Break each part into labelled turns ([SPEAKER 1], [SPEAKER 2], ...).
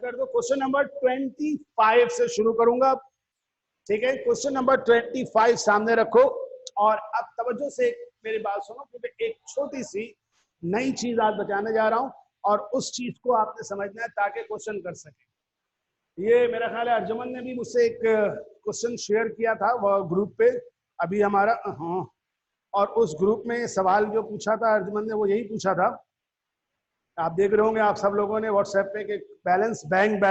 [SPEAKER 1] कर दो। Question number 25 से शुरू करूंगा, ठीक है। क्वेश्चन नंबर 25 सामने रखो और अब तवज्जो से मेरी बात सुनो, क्योंकि एक छोटी सी नई चीज आज बताने जा रहा हूं और उस चीज को आपने समझना है ताकि क्वेश्चन कर सके। ये मेरा ख्याल है अर्जुमन ने भी मुझसे एक क्वेश्चन शेयर किया था वो ग्रुप पे अभी हमारा, हाँ, और उस ग्रुप में सवाल जो पूछा था अर्जुमन ने वो यही पूछा था, आप देख रहे होंगे आप सब लोगों ने व्हाट्सएप पे कि balance, bank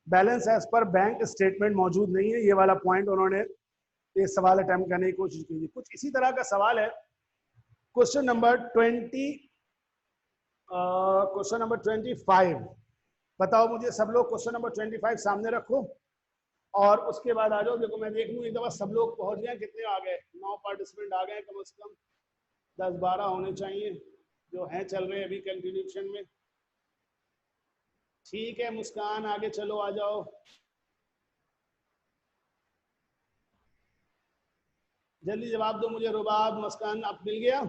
[SPEAKER 1] balance as per bank statement मौजूद नहीं है। ये वाला पॉइंट उन्होंने ये सवाल अटेम्प्ट करने की कोशिश की थी। कुछ इसी तरह का सवाल है क्वेश्चन नंबर 25। बताओ मुझे सब लोग, क्वेश्चन नंबर 25 सामने रखो और उसके बाद आ जाओ। देखो मैं देख लूँ एक दफा सब लोग पहुंच गए, कितने आ गए, 9 पार्टिसिपेंट आ गए, कम से कम 10-12 होने चाहिए जो हैं चल रहे हैं अभी कंटिन्यूशन में। ठीक है मुस्कान, आगे चलो, आ जाओ। जल्दी जवाब दो मुझे। रुबाब, मुस्कान, अब मिल गया।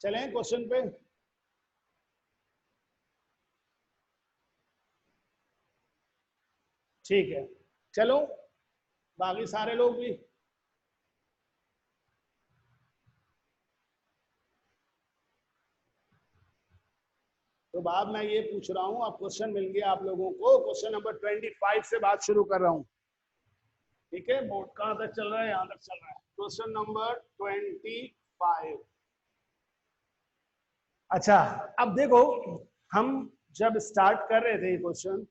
[SPEAKER 1] चलें क्वेश्चन पे। ठीक है चलो, बाकी सारे लोग भी। रुबाब मैं ये पूछ रहा हूँ, अब क्वेश्चन मिल गया आप लोगों को। क्वेश्चन नंबर 25 से बात शुरू कर रहा हूँ, ठीक है। बोर्ड कहाँ तक चल रहा है? यहाँ तक चल रहा है। Question number 25। अच्छा, अब देखो हम जब स्टार्ट कर रहे थे क्वेश्चन,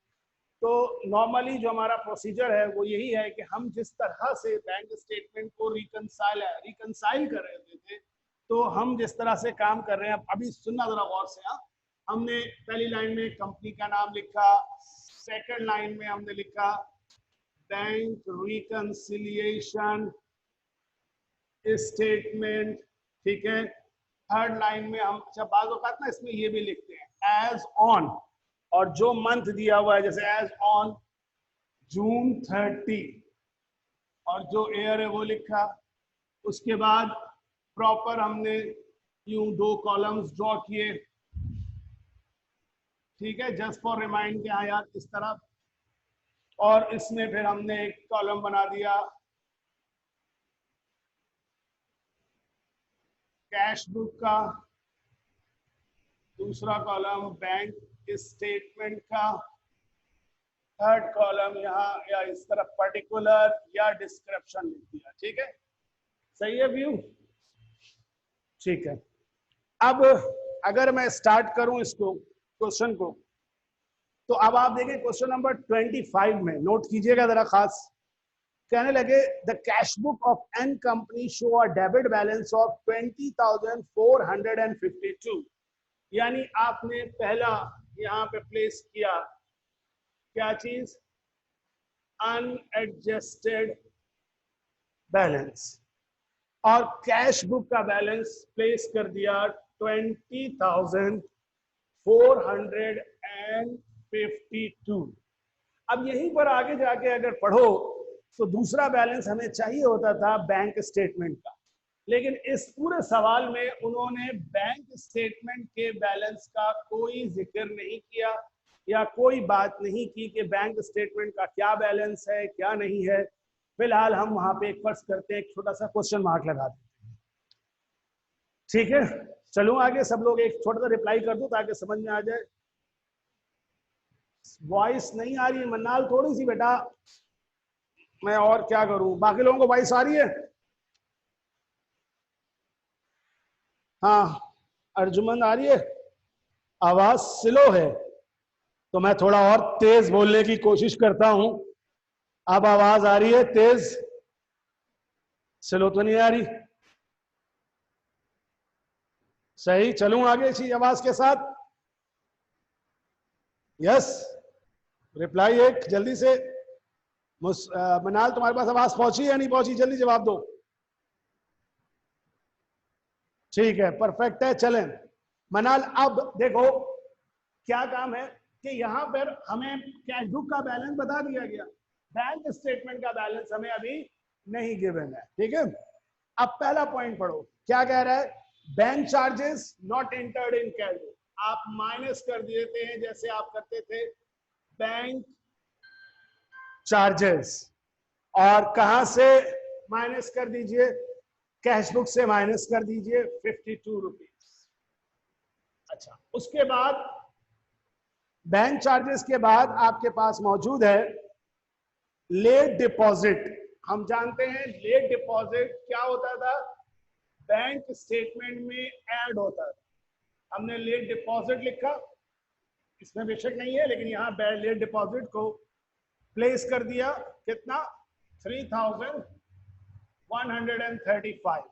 [SPEAKER 1] तो नॉर्मली जो हमारा प्रोसीजर है वो यही है कि हम जिस तरह से बैंक स्टेटमेंट को रिकंसाइल कर रहे थे, तो हम जिस तरह से काम कर रहे हैं, अभी सुनना जरा गौर से। हाँ, हमने पहली लाइन में कंपनी का नाम लिखा, सेकंड लाइन में हमने लिखा बैंक रिकंसिलिएशन स्टेटमेंट, ठीक है। थर्ड लाइन में हम, अच्छा बात औकात ना इसमें ये भी लिखते हैं एज ऑन, और जो मंथ दिया हुआ है जैसे एज ऑन जून 30, और जो ईयर है वो लिखा। उसके बाद प्रॉपर हमने यूं 2 कॉलम्स ड्रॉ किए, ठीक है, जस्ट फॉर रिमाइंड के हाँ यार इस तरह। और इसमें फिर हमने एक कॉलम बना दिया कैश बुक का, दूसरा कॉलम बैंक स्टेटमेंट का, थर्ड कॉलम यहाँ या इस तरफ पर्टिकुलर या डिस्क्रिप्शन लिख दिया, ठीक है। सही है व्यू? ठीक है। अब अगर मैं स्टार्ट करूं इसको क्वेश्चन को, तो अब आप देखें क्वेश्चन नंबर 25 में, नोट कीजिएगा जरा खास, कहने लगे the cash book of an company show a debit balance of 20,452। यानी आपने पहला यहाँ पे प्लेस किया क्या चीज? अनएडजस्टेड बैलेंस, और कैश बुक का बैलेंस प्लेस कर दिया 20,452। अब यहीं पर आगे जाके अगर पढ़ो तो दूसरा बैलेंस हमें चाहिए होता था बैंक स्टेटमेंट का, लेकिन इस पूरे सवाल में उन्होंने बैंक स्टेटमेंट के बैलेंस का कोई जिक्र नहीं किया या कोई बात नहीं की कि बैंक स्टेटमेंट का क्या बैलेंस है क्या नहीं है। फिलहाल हम वहां पे एक फर्ज करते हैं, एक छोटा सा क्वेश्चन मार्क लगा देते हैं, ठीक है। चलो आगे, सब लोग एक छोटा सा रिप्लाई कर दो ताकि समझ में आ जाए। वॉइस नहीं आ रही है मन्नाल थोड़ी सी बेटा, मैं और क्या करूं, बाकी लोगों को वॉइस आ रही है? हाँ अर्जुमन आ रही है, आवाज स्लो है तो मैं थोड़ा और तेज बोलने की कोशिश करता हूं। अब आवाज आ रही है तेज? स्लो तो नहीं आ रही? सही, चलूं आगे इसी आवाज के साथ? यस, रिप्लाई एक जल्दी से। मनाल तुम्हारे पास आवाज पहुंची या नहीं पहुंची? जल्दी जवाब दो। ठीक है, परफेक्ट है। चलें मनाल, अब देखो क्या काम है कि यहाँ पर हमें कैश बुक का बैलेंस बता दिया गया, बैंक स्टेटमेंट का बैलेंस हमें अभी नहीं गिवन है, ठीक है। अब पहला पॉइंट पढ़ो, क्या कह रहा है? Bank charges not entered in cash book. आप माइनस कर देते हैं जैसे आप करते थे बैंक चार्जेस, और कहां से माइनस कर दीजिए, कैश बुक से माइनस कर दीजिए 52 रुपीज। अच्छा, उसके बाद बैंक चार्जेस के बाद आपके पास मौजूद है लेट डिपॉजिट। हम जानते हैं लेट डिपॉजिट क्या होता था, बैंक स्टेटमेंट में ऐड होता था। हमने लेट डिपॉजिट लिखा, इसमें बेशक नहीं है लेकिन यहाँ लेट डिपॉजिट को प्लेस कर दिया, कितना 3135।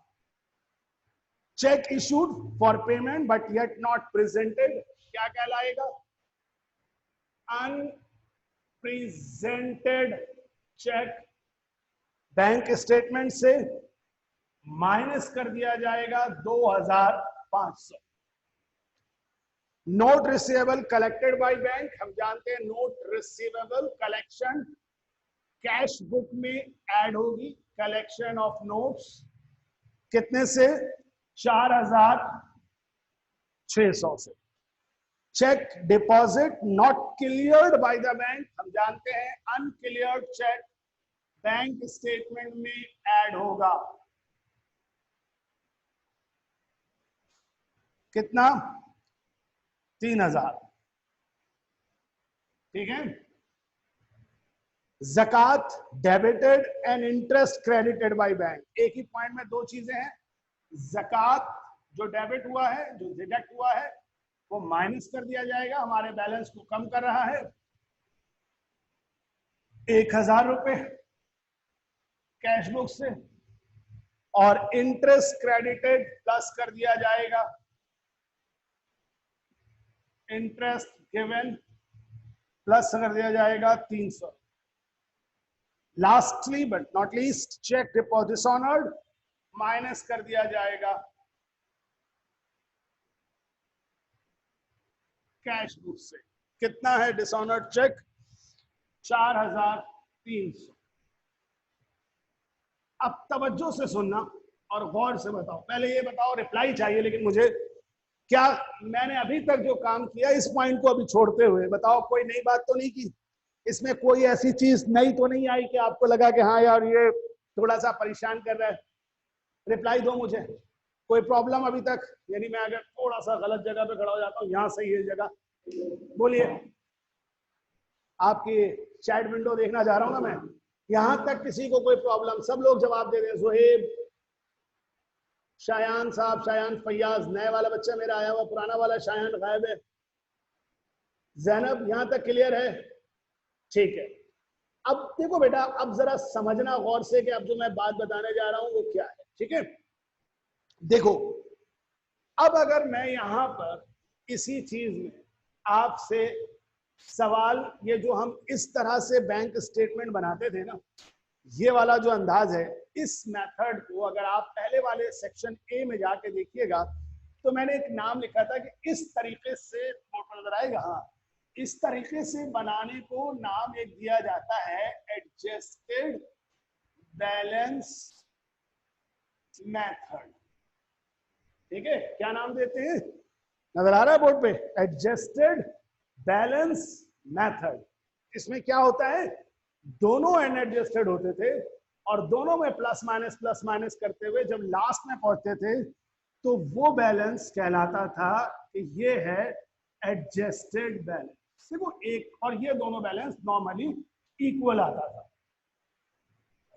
[SPEAKER 1] Cheque issued for payment but yet not presented, क्या कहलाएगा, अनप्रेजेंटेड चेक। बैंक स्टेटमेंट से माइनस कर दिया जाएगा 2500। Note receivable collected by bank, हम जानते हैं note receivable collection cash book में ऐड होगी, कलेक्शन ऑफ नोट्स कितने से, 4600 से। Cheque deposit not cleared by the bank, हम जानते हैं अनक्लियर्ड चेक बैंक स्टेटमेंट में ऐड होगा, कितना 3000। ठीक है। ज़कात debited and interest credited by bank, एक ही पॉइंट में दो चीजें हैं, ज़कात जो डेबिट हुआ है, जो डिडक्ट हुआ है, वो माइनस कर दिया जाएगा, हमारे बैलेंस को कम कर रहा है, 1000 रुपए कैश बुक से, और इंटरेस्ट क्रेडिटेड प्लस कर दिया जाएगा, इंटरेस्ट गिवन प्लस कर दिया जाएगा 300। Lastly but not least, cheque deposit honoured minus कर दिया जाएगा कैश बुक से, कितना है डिसऑनर्ड चेक, 4300। अब तवज्जो से सुनना और गौर से बताओ, पहले ये बताओ, रिप्लाई चाहिए लेकिन मुझे, क्या मैंने अभी तक जो काम किया इस पॉइंट को अभी छोड़ते हुए बताओ, कोई नई बात तो नहीं की, इसमें कोई ऐसी चीज नई तो नहीं आई कि आपको लगा कि हाँ यार ये थोड़ा सा परेशान कर रहा है, रिप्लाई दो मुझे, कोई प्रॉब्लम अभी तक, यानी मैं अगर थोड़ा सा गलत जगह पे खड़ा हो जाता हूँ, यहाँ सही है जगह, बोलिए। आपकी चैट विंडो देखना जा रहा हूँ ना मैं, यहां तक किसी को कोई प्रॉब्लम, सब लोग जवाब दे रहे हैं, जोहेब, शायान साहब, शायान फैयाज, नए वाला बच्चा मेरा आया हुआ, पुराना वाला शायान गायब है, जैनब, यहां तक क्लियर है, ठीक है। अब देखो बेटा, अब जरा समझना गौर से कि अब जो मैं बात बताने जा रहा हूं वो क्या है, ठीक है। देखो, अब अगर मैं यहां पर इसी चीज में आपसे सवाल, ये जो हम इस तरह से बैंक स्टेटमेंट बनाते थे ना, ये वाला जो अंदाज है, इस मेथड को अगर आप पहले वाले सेक्शन ए में जाके देखिएगा तो मैंने एक नाम लिखा था कि इस तरीके से, फोटो नजर आएगा, हाँ, इस तरीके से बनाने को नाम एक दिया जाता है एडजस्टेड बैलेंस मेथड। ठीक है, क्या नाम देते हैं, नजर आ रहा है बोर्ड पे, एडजस्टेड बैलेंस मेथड। इसमें क्या होता है, दोनों अनएडजस्टेड होते थे और दोनों में प्लस माइनस करते हुए जब लास्ट में पहुंचते थे तो वो बैलेंस कहलाता था कि ये है एडजस्टेड बैलेंस। सिर्फ एक, और ये दोनों बैलेंस नॉर्मली इक्वल आता था।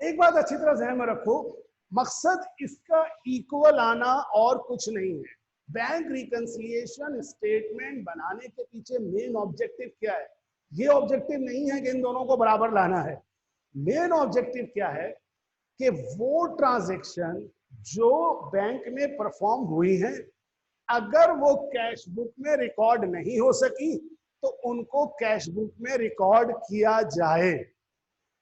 [SPEAKER 1] एक बात अच्छी तरह ध्यान में रखो, मकसद इसका इक्वल आना और कुछ नहीं है। बैंक रिकंसिलिएशन स्टेटमेंट बनाने के पीछे मेन ऑब्जेक्टिव क्या है, ये ऑब्जेक्टिव नहीं है कि इन दोनों को बराबर लाना है। मेन ऑब्जेक्टिव क्या है कि वो ट्रांजैक्शन जो बैंक में परफॉर्म हुई है, अगर वो कैश बुक में रिकॉर्ड नहीं हो सकी तो उनको कैश बुक में रिकॉर्ड किया जाए,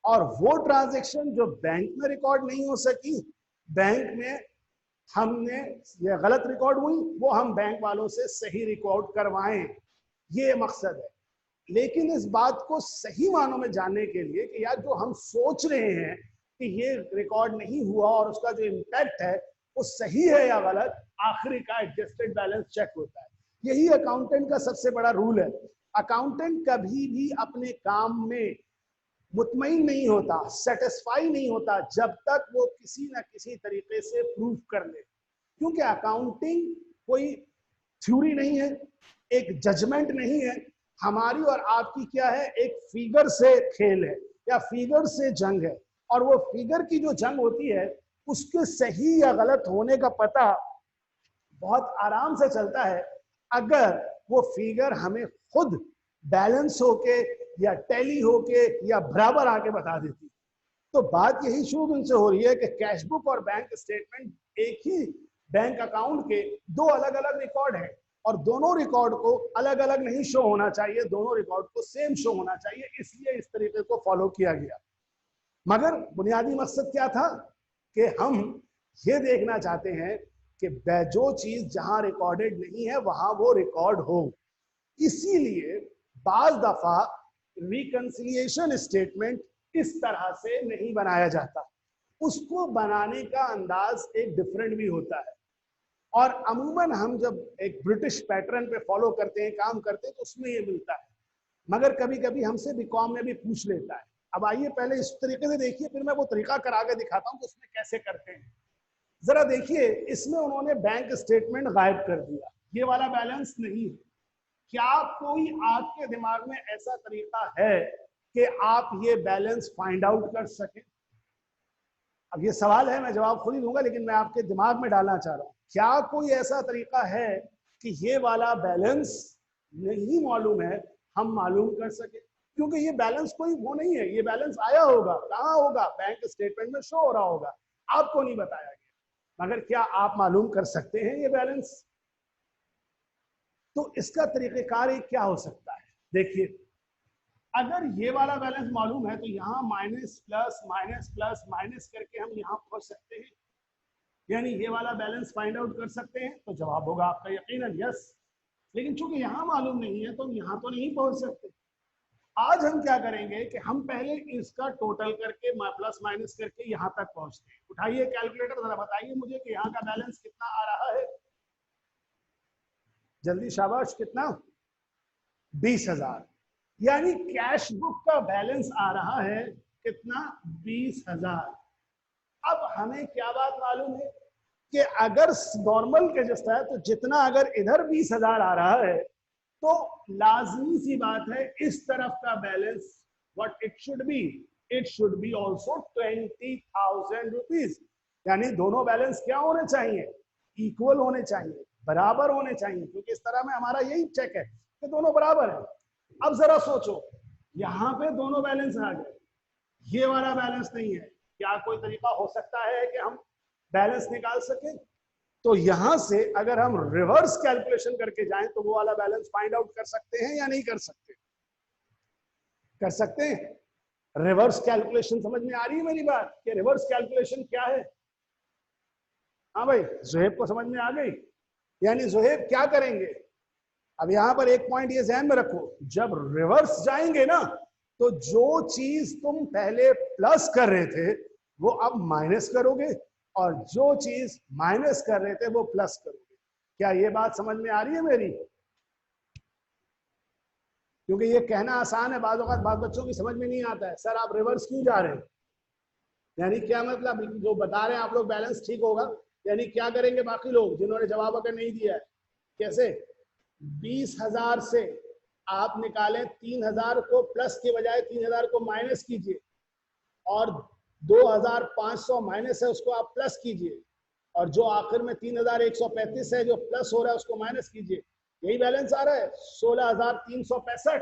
[SPEAKER 1] और वो ट्रांजैक्शन जो बैंक में रिकॉर्ड नहीं हो सकी, बैंक में हमने ये गलत रिकॉर्ड हुई, वो हम बैंक वालों से सही रिकॉर्ड करवाएं, ये मकसद है। लेकिन इस बात को सही मानों में जानने के लिए कि यार जो हम सोच रहे हैं कि ये रिकॉर्ड नहीं हुआ और उसका जो इम्पैक्ट है वो सही है या गलत, आखिरी का एडजस्टेड बैलेंस चेक होता है। यही अकाउंटेंट का सबसे बड़ा रूल है। अकाउंटेंट कभी भी अपने काम में मुतमईन नहीं होता, सेटिस्फाई नहीं होता, जब तक वो किसी न किसी तरीके से प्रूव कर ले। क्योंकि अकाउंटिंग कोई थ्योरी नहीं है, एक जजमेंट नहीं है। हमारी और आपकी क्या है, एक फिगर से खेल है या फिगर से जंग है। और वो फिगर की जो जंग होती है, उसके सही या गलत होने का पता बहुत आराम से चलता है अगर वो फिगर हमें खुद बैलेंस होके या टैली होके या बराबर आके बता देती। तो बात यही शुरू दिन से हो रही है कि कैश बुक और बैंक स्टेटमेंट एक ही बैंक अकाउंट के दो अलग अलग रिकॉर्ड हैं, और दोनों रिकॉर्ड को अलग अलग नहीं शो होना चाहिए, दोनों रिकॉर्ड को सेम शो होना चाहिए। इसलिए इस तरीके को फॉलो किया गया। मगर बुनियादी मकसद क्या था कि हम ये देखना चाहते हैं कि जो चीज जहां रिकॉर्डेड नहीं है वहां वो रिकॉर्ड हो। इसीलिए बाज दफा रिकंसिलिएशन स्टेटमेंट इस तरह से नहीं बनाया जाता, उसको बनाने का अंदाज एक डिफरेंट भी होता है। और अमूमन हम जब एक ब्रिटिश पैटर्न पे फॉलो करते हैं, काम करते हैं, तो उसमें ये मिलता है। मगर कभी कभी हमसे बीकॉम में भी पूछ लेता है। अब आइए पहले इस तरीके से देखिए, फिर मैं वो तरीका करा के दिखाता हूं कि उसमें कैसे करते हैं। जरा देखिए, इसमें उन्होंने बैंक स्टेटमेंट गायब कर दिया, ये वाला बैलेंस नहीं है। क्या कोई आपके दिमाग में ऐसा तरीका है कि आप ये बैलेंस फाइंड आउट कर सकें? अब ये सवाल है, मैं जवाब खुद ही दूंगा, लेकिन मैं आपके दिमाग में डालना चाह रहा हूं। क्या कोई ऐसा तरीका है कि ये वाला बैलेंस नहीं मालूम है, हम मालूम कर सके? क्योंकि ये बैलेंस कोई वो नहीं है, ये बैलेंस आया होगा, कहां होगा, बैंक स्टेटमेंट में शो हो रहा होगा, आपको नहीं बताया गया। मगर क्या आप मालूम कर सकते हैं ये बैलेंस? तो इसका तरीकेकार क्या हो सकता है? देखिए, अगर ये वाला बैलेंस मालूम है तो यहाँ minus plus minus plus minus करके हम यहाँ पहुंच सकते हैं, यानी ये वाला बैलेंस फाइंड आउट कर सकते हैं। तो जवाब होगा आपका यकीनन यस। लेकिन चूंकि यहाँ मालूम नहीं है तो हम यहाँ तो नहीं पहुंच सकते। आज हम क्या करेंगे कि हम पहले इसका टोटल करके प्लस माइनस करके यहाँ तक पहुंचते हैं। उठाइए कैलकुलेटर, जरा बताइए मुझे कि यहाँ का बैलेंस कितना आ रहा है। जल्दी शाबाश, कितना? 20,000। यानी कैश बुक का बैलेंस आ रहा है कितना? 20,000। अब हमें क्या बात मालूम है कि अगर नॉर्मल के जैसा है तो जितना अगर इधर 20,000 आ रहा है तो लाजमी सी बात है इस तरफ का balance what it should be, it should be also 20,000 rupees. यानी दोनों बैलेंस क्या होने चाहिए? इक्वल होने चाहिए, बराबर होने चाहिए, क्योंकि इस तरह में हमारा यही चेक है कि दोनों बराबर है। अब जरा सोचो, यहां पे दोनों बैलेंस आ गए, ये वाला बैलेंस नहीं है। क्या कोई तरीका हो सकता है कि हम बैलेंस निकाल सकें? तो यहां से अगर हम रिवर्स कैलकुलेशन करके जाएं तो वो वाला बैलेंस फाइंड आउट कर सकते हैं या नहीं कर सकते? कर सकते हैं। रिवर्स कैलकुलेशन समझ में आ रही है मेरी बात कि रिवर्स कैलकुलेशन क्या है? हाँ भाई, जोहेब को समझ में आ गई? यानी जोहेब क्या करेंगे? अब यहां पर एक पॉइंट ये ध्यान में रखो, जब रिवर्स जाएंगे ना तो जो चीज तुम पहले प्लस कर रहे थे वो अब माइनस करोगे, और जो चीज माइनस कर रहे थे वो प्लस करोगे। क्या ये बात समझ में आ रही है मेरी? क्योंकि ये कहना आसान है, बात बच्चों की समझ में नहीं आता है, सर आप रिवर्स क्यों जा रहे हैं? यानी क्या मतलब, जो बता रहे हैं आप लोग बैलेंस ठीक होगा, यानी क्या करेंगे बाकी लोग जिन्होंने जवाब अगर नहीं दिया है? कैसे? 20,000 से आप निकालें 3,000 को प्लस के बजाय 3,000 को माइनस कीजिए, और 2,500 माइनस है उसको आप प्लस कीजिए, और जो आखिर में 3,135 है जो प्लस हो रहा है उसको माइनस कीजिए। यही बैलेंस आ रहा है 16,365।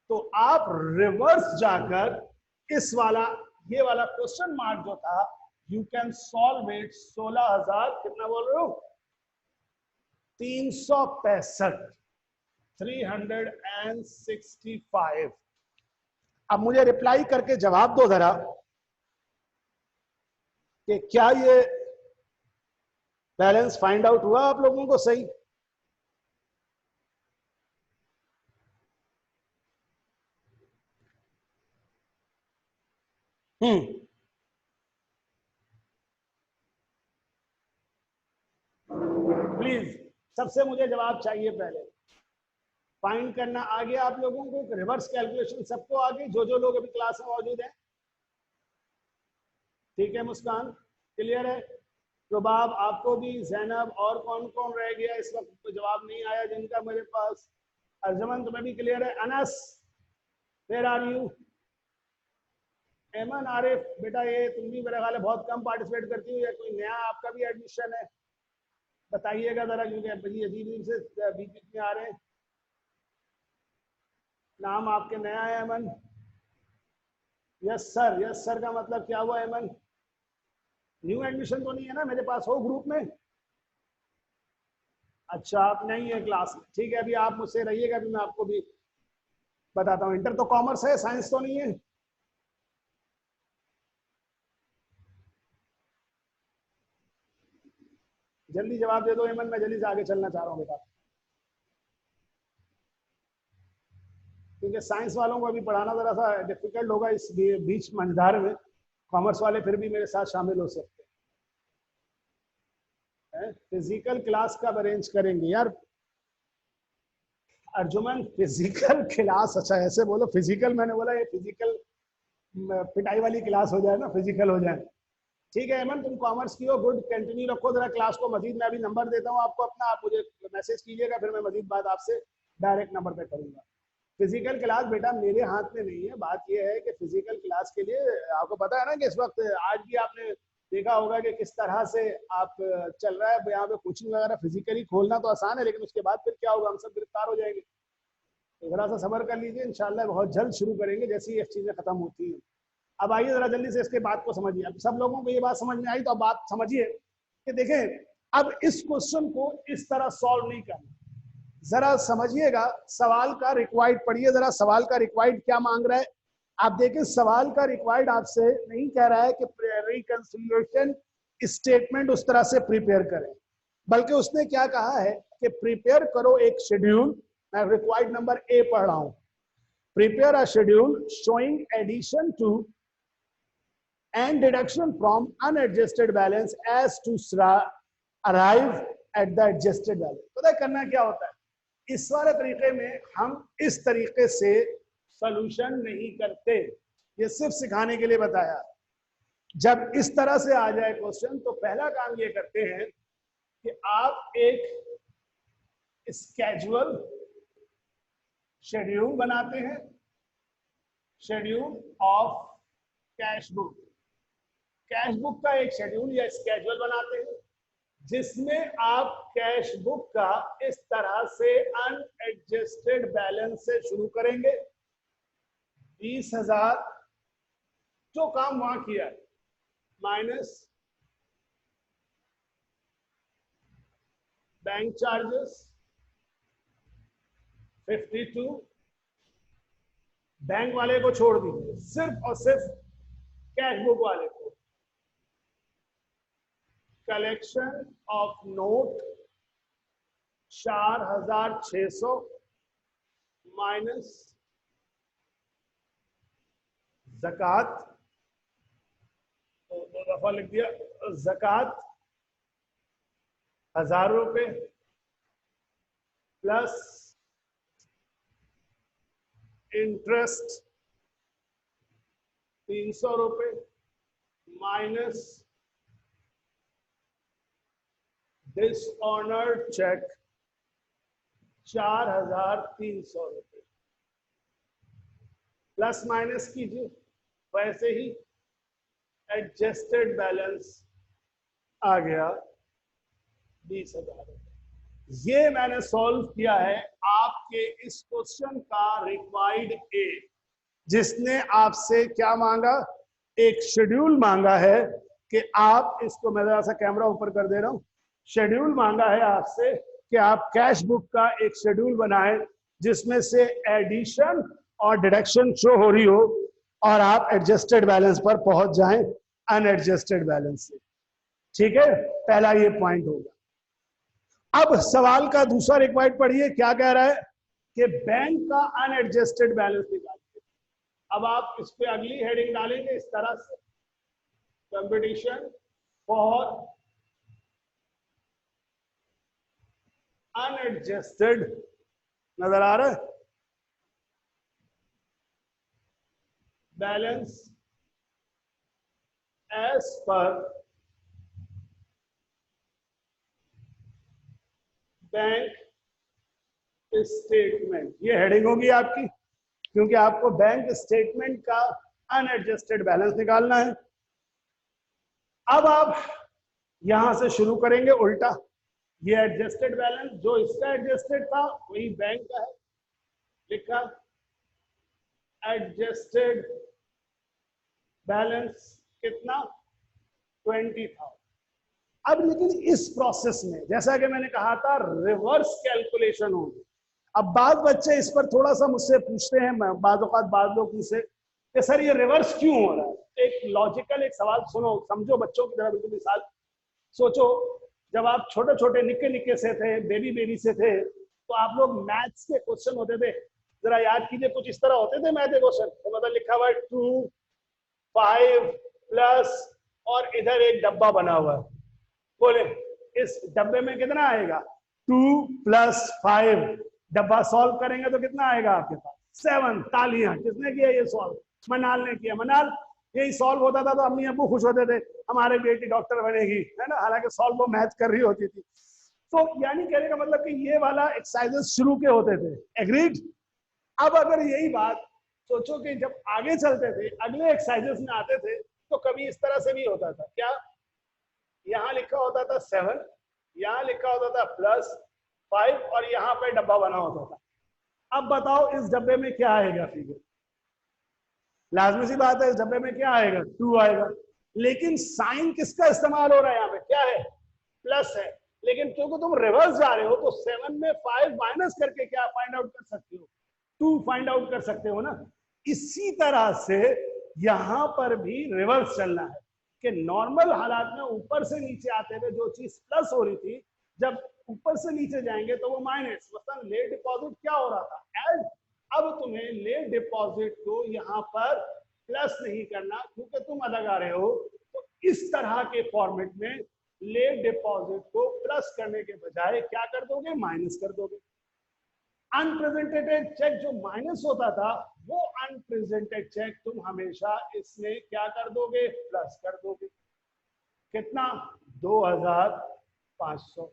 [SPEAKER 1] तो आप रिवर्स जाकर इस वाला, ये वाला क्वेश्चन मार्क जो था, यू कैन सॉल्व इट 16,000 कितना बोल रहे हो? 365, 365। अब मुझे रिप्लाई करके जवाब दो जरा कि क्या ये बैलेंस फाइंड आउट हुआ आप लोगों को सही? प्लीज सबसे मुझे जवाब चाहिए पहले। फाइंड करना आ गया आप लोगों को, रिवर्स कैलकुलेशन सबको आ गई, जो लोग अभी क्लास में मौजूद हैं? ठीक है मुस्कान, क्लियर है? रुबाब आपको भी, जैनब, और कौन कौन रह गया इस वक्त तो जवाब नहीं आया जिनका मेरे पास? अर्जमन तुम्हें भी क्लियर है? Anas, where are you? Eman, Arif, बेटा ये तुम भी मेरे ख्याल है बहुत कम पार्टिसिपेट करती हो, या कोई नया आपका भी एडमिशन है? बताइएगा जरा, क्योंकि अजीब अजीब से बीच बीच में आ रहे हैं। नाम आपके नया है अमन? यस सर, यस सर का मतलब क्या हुआ अमन? न्यू एडमिशन तो नहीं है ना मेरे पास हो ग्रुप में? अच्छा आप नहीं है क्लास में, ठीक है, अभी आप मुझसे रहिएगा, अभी मैं आपको भी बताता हूँ। इंटर तो कॉमर्स है, साइंस तो नहीं है? जल्दी जवाब दे दो एमन, मैं जल्दी से आगे चलना चाह रहा हूँ बेटा, क्योंकि साइंस वालों को अभी पढ़ाना जरा सा डिफिकल्ट होगा इस बीच मंझधार में। कॉमर्स वाले फिर भी मेरे साथ शामिल हो सकते हैं। फिजिकल क्लास कब अरेंज करेंगे यार? अर्जुमन फिजिकल क्लास, अच्छा ऐसे बोलो फिजिकल, मैंने बोला ये फिजिकल पिटाई वाली क्लास हो जाए ना, फिजिकल हो जाए। ठीक है एमन, तुम कॉमर्स की हो, गुड, कंटिन्यू रखो जरा क्लास को। मजीद मैं अभी नंबर देता हूँ आपको अपना, आप मुझे मैसेज कीजिएगा, फिर मैं मजीद बात आपसे डायरेक्ट नंबर पे करूंगा। फिजिकल क्लास बेटा मेरे हाथ में नहीं है, बात यह है कि फिजिकल क्लास के लिए आपको पता है ना कि इस वक्त आज भी आपने देखा होगा कि किस तरह से आप चल रहा है यहाँ पे कोचिंग वगैरह। फिजिकली खोलना तो आसान है, लेकिन उसके बाद फिर क्या होगा, हम सब गिरफ्तार हो जाएंगे। तो जरा सा सब्र कर लीजिए, इंशाल्लाह बहुत जल्द शुरू करेंगे जैसे ये चीजें खत्म होती हैं। अब आइए जरा जल्दी से इसके बात को समझिए। अब सब लोगों को ये बात समझ में आई, तो अब बात समझिए कि देखें अब इस क्वेश्चन को इस तरह सॉल्व नहीं करना। जरा समझिएगा, सवाल का रिक्वायर्ड पढ़िए जरा, सवाल का रिक्वायर्ड क्या मांग रहा है। आप देखें सवाल का रिक्वायर्ड आपसे नहीं कह रहा है कि रिकंसिलिएशन स्टेटमेंट उस तरह से प्रिपेयर करें, बल्कि उसने क्या कहा है कि प्रिपेयर करो एक शेड्यूल। मैं रिक्वायर्ड नंबर ए पढ़ रहा हूं। Prepare a schedule showing addition to and deduction from unadjusted balance as to arrive at the adjusted balance। पता है करना क्या होता है? इस वाले तरीके में हम इस तरीके से सॉल्यूशन नहीं करते, ये सिर्फ सिखाने के लिए बताया। जब इस तरह से आ जाए क्वेश्चन तो पहला काम ये करते हैं कि आप एक स्केड्यूल शेड्यूल बनाते हैं, schedule of cash book. Cash book का एक शेड्यूल या स्केड्यूल बनाते हैं जिसमें आप कैश बुक का इस तरह से अनएडजस्टेड बैलेंस से शुरू करेंगे। 20,000 जो काम वहां किया है, माइनस बैंक चार्जेस 52, बैंक वाले को छोड़ दीजिए, सिर्फ और सिर्फ कैश बुक वाले को। कलेक्शन ऑफ नोट 4,600 माइनस ज़कात, तो 2 दफा लिख दिया, ज़कात 1,000 रुपए प्लस इंटरेस्ट 300 रुपए माइनस डिसऑनर्ड चेक 4,300 रुपए। प्लस माइनस कीजिए, वैसे ही एडजस्टेड बैलेंस आ गया 20,000 रुपए। ये मैंने सॉल्व किया है आपके इस क्वेश्चन का रिक्वायर्ड ए, जिसने आपसे क्या मांगा, एक शेड्यूल मांगा है कि आप इसको, मैं जरा सा कैमरा ऊपर कर दे रहा हूं, शेड्यूल मांगा है आपसे कि आप कैश बुक का एक शेड्यूल बनाएं जिसमें से एडिशन और डिडक्शन शो हो रही हो और आप एडजस्टेड बैलेंस पर पहुंच जाएं अनएडजस्टेड बैलेंस से। ठीक है, पहला ये पॉइंट होगा। अब सवाल का दूसरा रिक्वायर्ड पढ़िए, क्या कह रहा है कि बैंक का अनएडजस्टेड बैलेंस निकालिए। अब आप इस पे अगली हेडिंग डालेंगे इस तरह से, कंपटीशन फॉर अनएडजस्टेड नजर आ रहा है, balance as per bank statement, ये हेडिंग होगी आपकी, क्योंकि आपको बैंक स्टेटमेंट का अनएडजस्टेड बैलेंस निकालना है। अब आप यहां से शुरू करेंगे उल्टा, ये एडजस्टेड बैलेंस जो इसका एडजस्टेड था वही बैंक का है, लिखा एडजस्टेड बैलेंस कितना 20,000। अब लेकिन इस प्रोसेस में जैसा कि मैंने कहा था रिवर्स कैलकुलेशन होगी। अब बाद बच्चे इस पर थोड़ा सा मुझसे पूछते हैं, बाद लोग मुझसे कि सर ये रिवर्स क्यों हो रहा है। एक लॉजिकल एक सवाल सुनो, समझो बच्चों की तरह बिल्कुल मिसाल सोचो, जब आप छोटे छोटे निक्के निक्के से थे, बेबी से थे, तो आप लोग मैथ्स के क्वेश्चन होते थे, जरा याद कीजिए, कुछ इस तरह होते थे मैथ के क्वेश्चन, तो मतलब लिखा हुआ है 2, 5 प्लस और इधर एक डब्बा बना हुआ है, बोले इस डब्बे में कितना आएगा 2 + 5, डब्बा सॉल्व करेंगे तो कितना आएगा आपके पास 7। तालियां, किसने किया ये सॉल्व, मनाल ने किया। मनाल यही सॉल्व होता था तो अम्मी अब्बू खुश होते थे, हमारे बेटी डॉक्टर बनेगी, है ना, हालांकि सॉल्व वो मैथ कर रही होती थी। तो यानी कहने का मतलब कि ये वाला एक्सरसाइजेस शुरू के होते थे, एग्रीड। अब अगर यही बात सोचो कि जब आगे चलते थे अगले एक्सरसाइजेस में आते थे तो कभी इस तरह से भी होता था, क्या यहाँ लिखा होता था 7, यहाँ लिखा होता था +5 और यहाँ पे डब्बा बना होता था। अब बताओ इस डब्बे में क्या आएगा फिगर, लाजमी सी बात है इस डब्बे में क्या आएगा 2 आएगा, लेकिन साइन किसका इस्तेमाल हो रहा है यहाँ पे, क्या है प्लस है, लेकिन क्योंकि तुम रिवर्स जा रहे हो तो 7 में 5 माइनस करके क्या फाइंड आउट कर सकते हो, 2 फाइंड आउट कर सकते हो ना। इसी तरह से यहां पर भी रिवर्स चलना है कि नॉर्मल हालात में ऊपर से नीचे आते हुए जो चीज प्लस हो रही थी, जब ऊपर से नीचे जाएंगे तो वो माइनस, मतलब लेट डिपॉजिट क्या हो रहा था एड। अब तुम्हें लेट डिपॉजिट को यहाँ पर प्लस नहीं करना क्योंकि तुम अलग आ रहे हो, तो इस तरह के फॉर्मेट में लेट डिपॉजिट को प्लस करने के बजाय क्या कर दोगे, माइनस कर दोगे। अनप्रेजेंटेड चेक जो माइनस होता था वो अनप्रेजेंटेड चेक तुम हमेशा इसमें क्या कर दोगे, प्लस कर दोगे। कितना 2,500।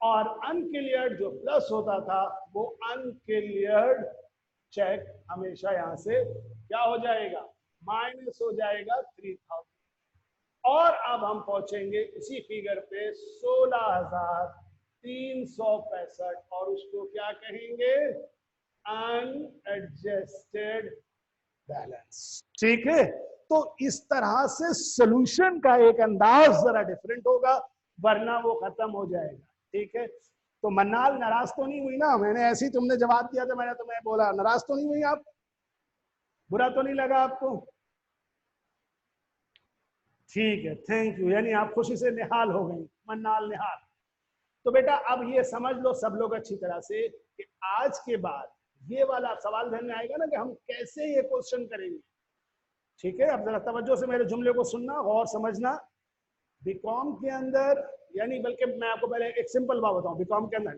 [SPEAKER 1] और अनक्लियर्ड जो प्लस होता था वो अनक्लियर्ड चेक हमेशा यहां से क्या हो जाएगा, माइनस हो जाएगा 3,000। और अब हम पहुंचेंगे इसी फिगर पे 16,365 और उसको क्या कहेंगे, अनएडजस्टेड बैलेंस। ठीक है, तो इस तरह से सॉल्यूशन का एक अंदाज जरा डिफरेंट होगा, वरना वो खत्म हो जाएगा। ठीक है, तो मन्नाल नाराज तो नहीं हुई ना, मैंने ऐसे ही तुमने जवाब दिया था, मैंने तुम्हें बोला, नाराज तो नहीं हुई आप, बुरा तो नहीं लगा आपको, ठीक है, थैंक यू, यानी आप खुशी से निहाल हो गई, मन्नाल निहाल। तो बेटा अब ये समझ लो सब लोग अच्छी तरह से कि आज के बाद ये वाला सवाल ध्यान में आएगा ना कि हम कैसे ये क्वेश्चन करेंगे। ठीक है, अब जरा तवज्जो से मेरे जुमले को सुनना और समझना। बीकॉम के अंदर, यानी बल्कि मैं आपको पहले एक सिंपल बात बताऊं, बीकॉम के अंदर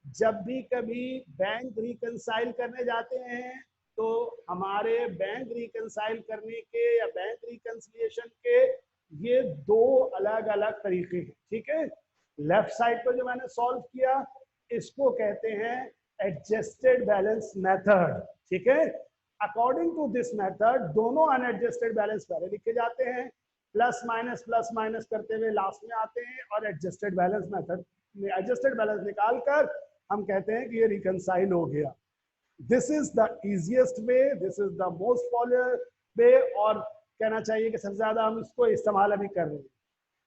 [SPEAKER 1] जब भी कभी बैंक रिकंसाइल करने जाते हैं तो हमारे बैंक रिकंसाइल करने के या बैंक रिकंसिलिएशन के ये 2 अलग अलग तरीके हैं। ठीक है, लेफ्ट साइड पर जो मैंने सॉल्व किया इसको कहते हैं एडजस्टेड बैलेंस मेथड। ठीक है, अकॉर्डिंग टू दिस मेथड दोनों अनएडजस्टेड बैलेंस पहले लिखे जाते हैं, प्लस माइनस करते हुए लास्ट में आते हैं, और एडजस्टेड बैलेंस मेथड में एडजस्टेड बैलेंस निकालकर हम कहते हैं कि ये रिकंसाइल हो गया। This is the easiest way, this is the most popular way, और कहना चाहिए कि सबसे ज्यादा हम इसको इस्तेमाल अभी कर रहे हैं।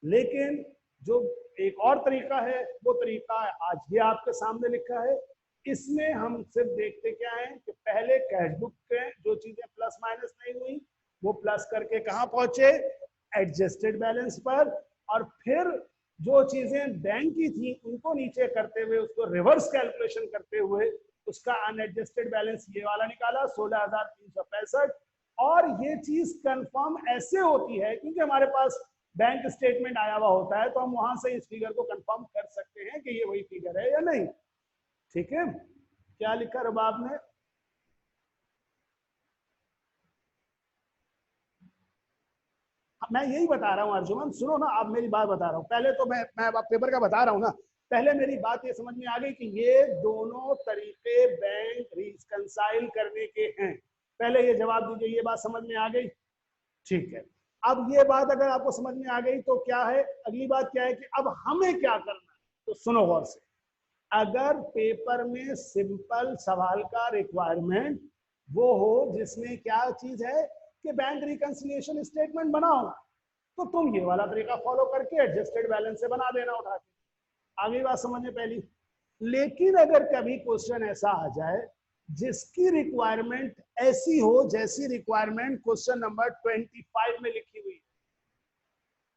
[SPEAKER 1] लेकिन जो एक और तरीका है वो तरीका आज ये आपके सामने लिखा है, इसमें हम सिर्फ देखते क्या है कि पहले कैश बुक के जो चीजें प्लस माइनस नहीं हुई वो प्लस करके कहां पहुंचे, एडजस्टेड बैलेंस पर, और फिर जो चीजें बैंक की थी उनको नीचे करते हुए उसको रिवर्स कैलकुलेशन करते हुए उसका अनएडजस्टेड बैलेंस ये वाला निकाला 16,365। और ये चीज कंफर्म ऐसे होती है क्योंकि हमारे पास बैंक स्टेटमेंट आया हुआ होता है, तो हम वहां से इस फिगर को कंफर्म कर सकते हैं कि ये वही फिगर है या नहीं। ठीक है, क्या लिखा रुबाब ने? मैं यही बता रहा हूँ अर्जुमन, सुनो ना, आप मेरी बात बता रहा हूँ पहले तो मैं अब पेपर का बता रहा हूँ ना। पहले मेरी बात ये समझ में आ गई कि ये दोनों तरीके बैंक रिकंसाइल करने के हैं। पहले ये जवाब दीजिए, ये बात समझ में आ गई? ठीक है, अब ये बात अगर आपको समझ में आ गई तो क्या है, अगली बात क्या है कि अब हमें क्या करना है। तो सुनो गौर से, अगर पेपर में सिंपल सवाल का रिक्वायरमेंट वो हो जिसमें क्या चीज है कि बैंक रिकंसिलिएशन स्टेटमेंट बनाओ, तो तुम ये वाला तरीका फॉलो करके एडजस्टेड बैलेंस से बना देना उठा के। आगे बात समझने पहली। लेकिन अगर कभी क्वेश्चन ऐसा आ जाए जिसकी रिक्वायरमेंट ऐसी हो जैसी रिक्वायरमेंट क्वेश्चन नंबर 25 में लिखी हुई है,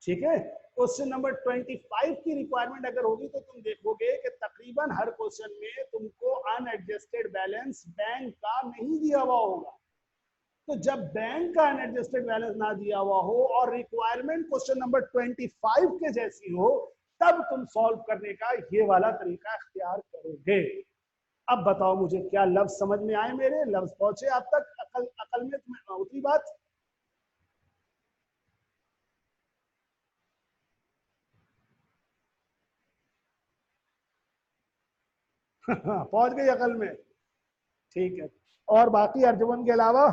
[SPEAKER 1] ठीक है, क्वेश्चन नंबर 25 की रिक्वायरमेंट अगर होगी तो तुम देखोगे कि तकरीबन हर क्वेश्चन में तुमको अनएडजस्टेड बैलेंस बैंक का नहीं दिया हुआ होगा। तो जब बैंक का अनएडजस्टेड बैलेंस ना दिया हुआ हो और रिक्वायरमेंट क्वेश्चन नंबर 25 के जैसी हो, तब तुम सॉल्व करने का ये वाला तरीका इख्तियार करोगे। अब बताओ मुझे, क्या लफ्ज समझ में आए? मेरे लफ्ज पहुंचे आप तक? अकल अकल में तुम्हें उतरी बात? पहुंच गई अकल में? ठीक है, और बाकी अर्जुमन के अलावा?